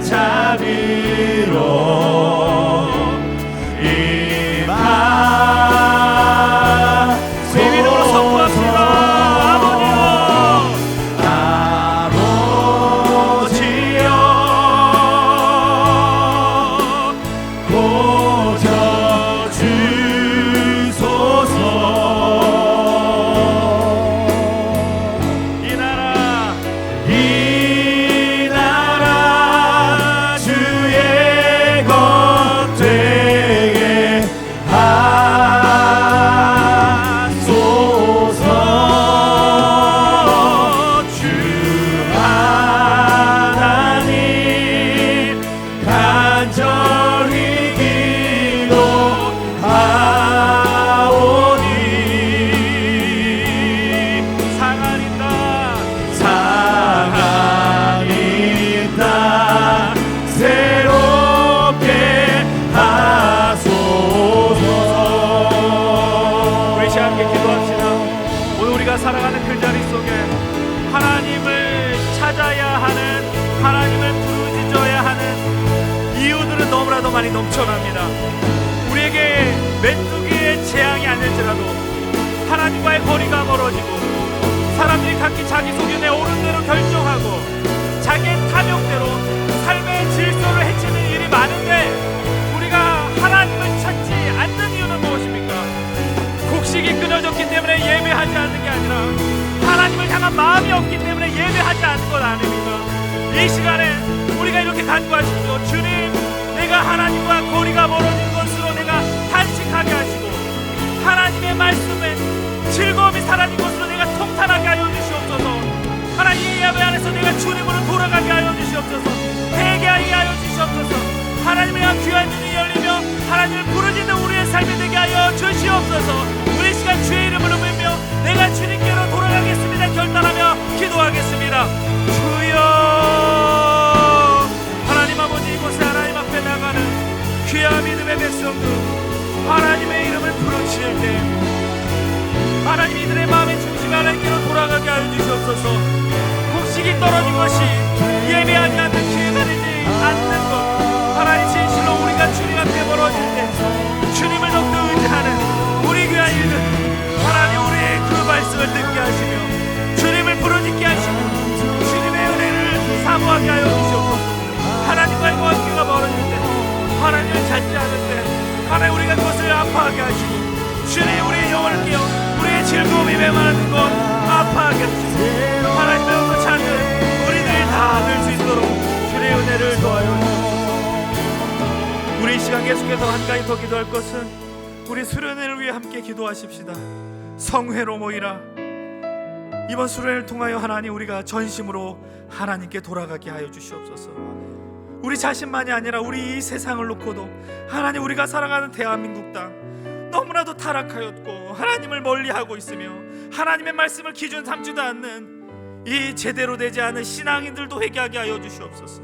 자비로 임하. 세 이름으로 선포합시다. 이 나라 주의 보다 더 많이 넘쳐납니다. 우리에게 메뚜기의 재앙이 아닐지라도 하나님과의 거리가 멀어지고 사람들이 각기 자기 소견에 옳은 대로 결정하고 자기의 탐욕대로 삶의 질서를 해치는 일이 많은데 우리가 하나님을 찾지 않는 이유는 무엇입니까? 곡식이 끊어졌기 때문에 예배하지 않는 게 아니라 하나님을 향한 마음이 없기 때문에 예배하지 않는 것 아닙니까? 이 시간에 우리가 이렇게 간구하십시오. 주님, 내가 하나님과 거리가 멀어진 것으로 내가 탄식하게 하시고 하나님의 말씀에 즐거움이 사라진 것으로 내가 통탄하게 하여 주시옵소서. 하나님, 이 예배 안에서 내가 주님으로 돌아가게 하여 주시옵소서. 회개하게 하여 주시옵소서. 하나님을 향한 귀한 눈이 열리며 하나님을 부르짖는 우리의 삶이 되게 하여 주시옵소서. 우리 시간 주의 이름으로 빌며 내가 주님께로 돌아가겠습니다 결단하며 기도하겠습니다. 주여, 하나님 아버지, 이곳에 하나님 앞에 나가는 귀한 믿음의 백성들, 하나님의 이름을 부르실 때 하나님 이들의 마음의 중심이 하나님께로 돌아가게 하여 주시옵소서. 곡식이 떨어진 것이 예배하지 않는 기회가 되지 않는 것, 하나님 진실로 우리가 주님 앞에 멀어질 때 주님을 더욱더 의지하는 우리 귀한 일들, 하나님 우리의 그 말씀을 듣게 하시며 주님을 부르짖게 하시며 주님의 은혜를 사모하게 하여 주시옵소서. 하나님과의 관계가 멀어질 때, 하나님을 찾지 않을 때 하나님 우리가 그것을 아파하게 하시고 주님 우리의 영혼을 깨워 우리의 즐거움이 메마른 것 아파하게 하시고 하나님의 영혼을 찾는 우리들이 다 될 수 있도록 주의 은혜를 더하여 주시옵소서. 우리 이 시간 계속해서 한 가지 더 기도할 것은 우리 수련회를 위해 함께 기도하십시다. 성회로 모이라. 이번 수련회를 통하여 하나님 우리가 전심으로 하나님께 돌아가게 하여 주시옵소서. 우리 자신만이 아니라 우리 이 세상을 놓고도 하나님 우리가 살아가는 대한민국 땅 너무나도 타락하였고 하나님을 멀리하고 있으며 하나님의 말씀을 기준 삼지도 않는 이 제대로 되지 않은 신앙인들도 회개하게 하여 주시옵소서.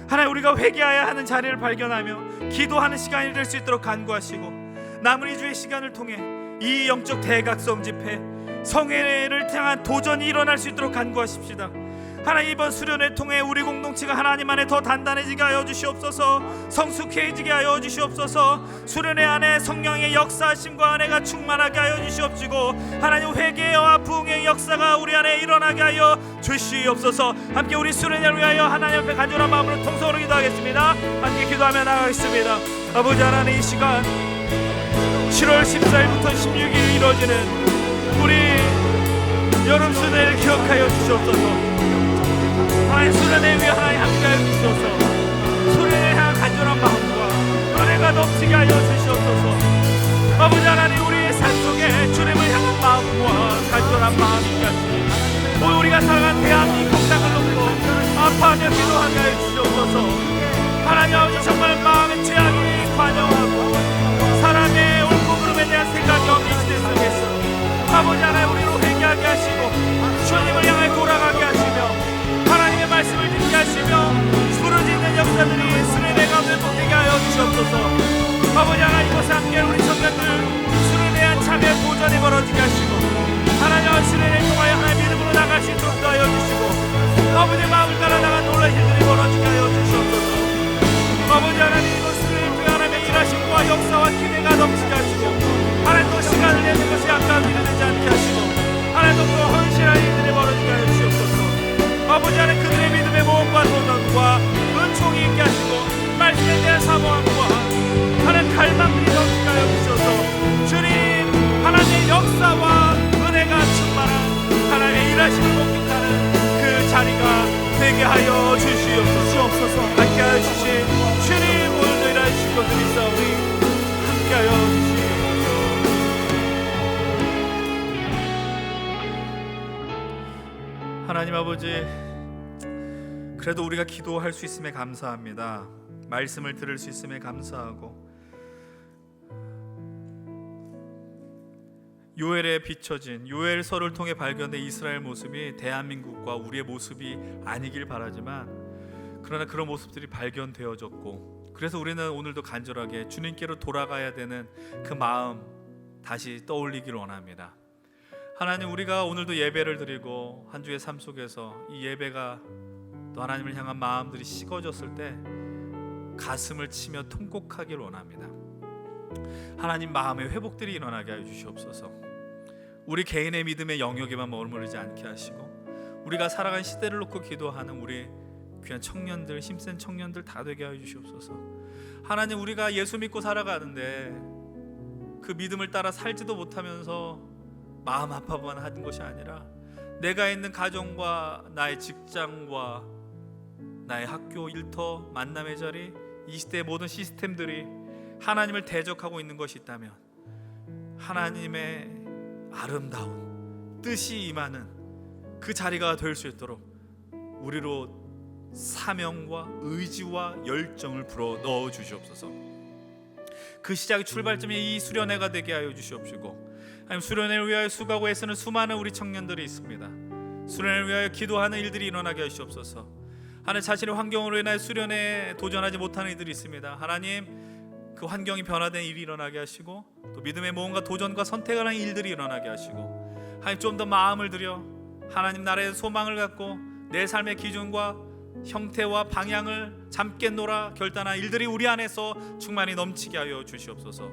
하나님 우리가 회개해야 하는 자리를 발견하며 기도하는 시간이 될 수 있도록 간구하시고 남은 이 주의 시간을 통해 이 영적 대각성 집회 성회를 향한 도전이 일어날 수 있도록 간구하십시다. 하나님 이번 수련회 통해 우리 공동체가 하나님 안에 더 단단해지게 하여 주시옵소서. 성숙해지게 하여 주시옵소서. 수련회 안에 성령의 역사하심과 은혜가 충만하게 하여 주시옵시고 하나님 회개와 부흥의 역사가 우리 안에 일어나게 하여 주시옵소서. 함께 우리 수련회를 위하여 하나님 앞에 간절한 마음으로 통성으로 기도하겠습니다. 함께 기도하며 나가겠습니다. 아버지 하나님, 이 시간 7월 14일부터 16일 이루어지는 우리 여름 수련회를 기억하여 주시옵소서. 하나님 수련회 위해 하나님 함께하여 주시옵소서. 수련회를 향한 간절한 마음과 은혜가 넘치게 하여 주시옵소서. 아버지 하나님, 우리의 삶 속에 주님을 향한 마음과 간절한 마음이 있겠습니다. 오늘 우리가 살아간 대한민국 땅을 놓고 아파하며 기도하게 하여 주시옵소서. 하나님 아버지, 정말 마음의 죄악이 관영하고 사람의 옳고 그름에 대한 생각이 없는 시대 속에서 아버지 하나님 우리로 회개하게 하시고 주님을 향해 돌아가게 하시며 하나님의 말씀을 듣게 하시며 부르짖는 역사들이 수련회 가운데 복되게 하여 주시옵소서. 아버지 하나님, 이곳에 함께 우리 청년들 수련회에 대한 참여 도전이 벌어지게 하시고 하나님의 수련회를 통하여 하나님 믿음으로 나갈 수 있도록 하여 주시고 아버지의 마음을 따라 나간 놀라운 일들이 벌어지게 하여 주시옵소서. 아버지 하나님, 이곳 수련회를 통해 하나님의 일하심과 역사와 기대가 넘치게 하시고 하나님 또 시간을 내는 것이 아까운 일이 되지 않게 하시고 하나님 또 헌신한 일들이 벌어지게 하여 주시옵소서. 아버지 하나님, 그들의 믿음의 모험과 도전과 은총이 있게 하시고 말씀에 대한 사모함과 하나님 갈망들이 넘치게 하여 주셔서 주님 하나님의 역사와 은혜가 충만한 하나님의 일하심을 목격하는 그 자리가 되게 하여 주시옵소서. 함께하여 주신 주님, 오늘도 일하실 것을 있사오니 함께하여 주시옵소서. 하나님 아버지, 그래도 우리가 기도할 수 있음에 감사합니다. 말씀을 들을 수 있음에 감사하고 요엘에 비춰진 요엘서를 통해 발견된 이스라엘 모습이 대한민국과 우리의 모습이 아니길 바라지만 그러나 그런 모습들이 발견되어졌고 그래서 우리는 오늘도 간절하게 주님께로 돌아가야 되는 그 마음 다시 떠올리기를 원합니다. 하나님, 우리가 오늘도 예배를 드리고 한 주의 삶 속에서 이 예배가 또 하나님을 향한 마음들이 식어졌을 때 가슴을 치며 통곡하길 원합니다. 하나님, 마음의 회복들이 일어나게 하여 주시옵소서. 우리 개인의 믿음의 영역에만 머무르지 않게 하시고 우리가 살아간 시대를 놓고 기도하는 우리 귀한 청년들, 힘센 청년들 다 되게 하여 주시옵소서. 하나님, 우리가 예수 믿고 살아가는데 그 믿음을 따라 살지도 못하면서 마음 아파만 하는 것이 아니라 내가 있는 가정과 나의 직장과 나의 학교, 일터, 만남의 자리, 이 시대의 모든 시스템들이 하나님을 대적하고 있는 것이 있다면 하나님의 아름다운 뜻이 임하는 그 자리가 될 수 있도록 우리로 사명과 의지와 열정을 불어 넣어 주시옵소서. 그 시작의 출발점이 이 수련회가 되게 하여 주시옵시고, 하나님, 수련회를 위하여 수고하고 애쓰는 수많은 우리 청년들이 있습니다. 수련회를 위하여 기도하는 일들이 일어나게 하시옵소서. 하나님, 자신의 환경으로 인하여 수련회에 도전하지 못하는 이들이 있습니다. 하나님, 그 환경이 변화된 일이 일어나게 하시고 또 믿음의 모험과 도전과 선택을 하는 일들이 일어나게 하시고, 하나님, 좀 더 마음을 들여 하나님 나라의 소망을 갖고 내 삶의 기준과 형태와 방향을 잠겠노라 결단한 일들이 우리 안에서 충만히 넘치게 하여 주시옵소서.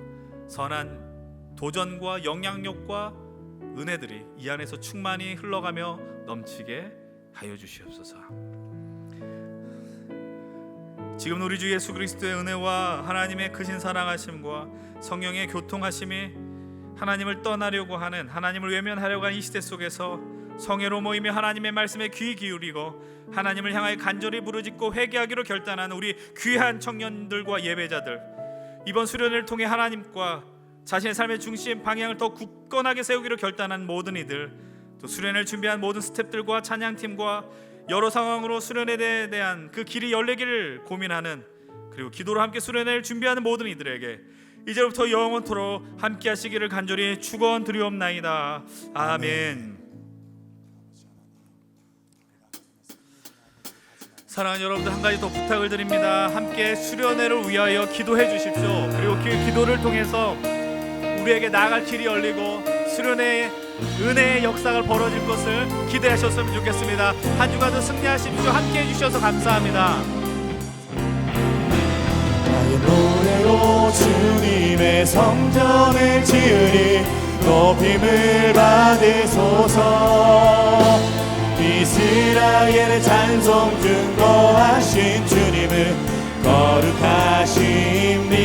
선한 도전과 영향력과 은혜들이 이 안에서 충만히 흘러가며 넘치게 하여 주시옵소서. 지금 우리 주 예수 그리스도의 은혜와 하나님의 크신 사랑하심과 성령의 교통하심이 하나님을 떠나려고 하는, 하나님을 외면하려고 하는 이 시대 속에서 성회로 모이며 하나님의 말씀에 귀 기울이고 하나님을 향하여 간절히 부르짖고 회개하기로 결단한 우리 귀한 청년들과 예배자들, 이번 수련회를 통해 하나님과 자신의 삶의 중심 방향을 더 굳건하게 세우기로 결단한 모든 이들, 또 수련회를 준비한 모든 스태프들과 찬양팀과 여러 상황으로 수련회에 대한 그 길이 열리기를 고민하는, 그리고 기도로 함께 수련회를 준비하는 모든 이들에게 이제부터 영원토록 함께 하시기를 간절히 축원드리옵나이다. 아멘. 사랑하는 여러분들, 한 가지 더 부탁을 드립니다. 함께 수련회를 위하여 기도해 주십시오. 그리고 그 기도를 통해서 우리에게 나아갈 길이 열리고 수련회의 은혜의 역사가 벌어질 것을 기대하셨으면 좋겠습니다. 한 주간도 승리하십시오. 함께 해주셔서 감사합니다.
나의 노래로 주님의 성전을 지으리 높임을 받으소서. 이스라엘의 찬송 증거하신 주님은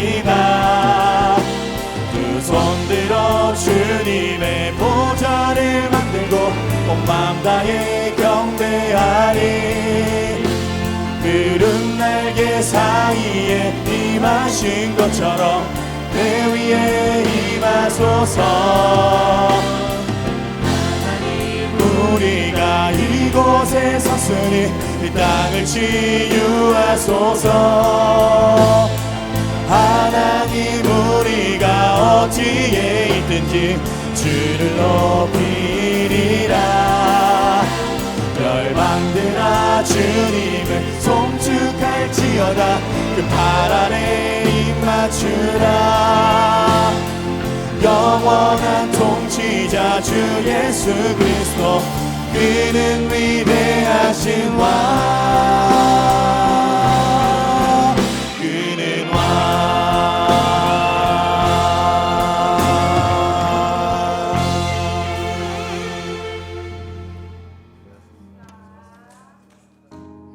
거룩하십니다. 두 손 들어 주님의 보좌를 만들고 온 마음 다해 경배하리. 푸른 날개 사이에 임하신 것처럼 내 위에 임하소서. 우리가 이곳에 섰으니 이 땅을 치유하소서. 하나님, 우리가 어디에 있든지 주를 높이리라. 열방들아 주님을 송축할지어다. 그 팔 아래 입 맞추라. 영원한 통치자 주 예수 그리스도, 그는 위대하신 왕, 그는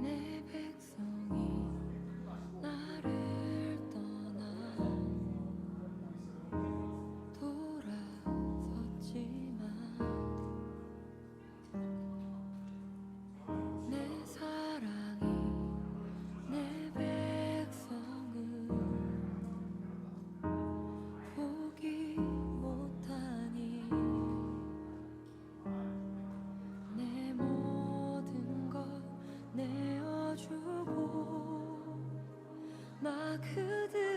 내 백성이 나를 떠나 돌아섰지만 내 사랑이 내 백성을 보기 못하니 내 모든 것 내어주고 나 그들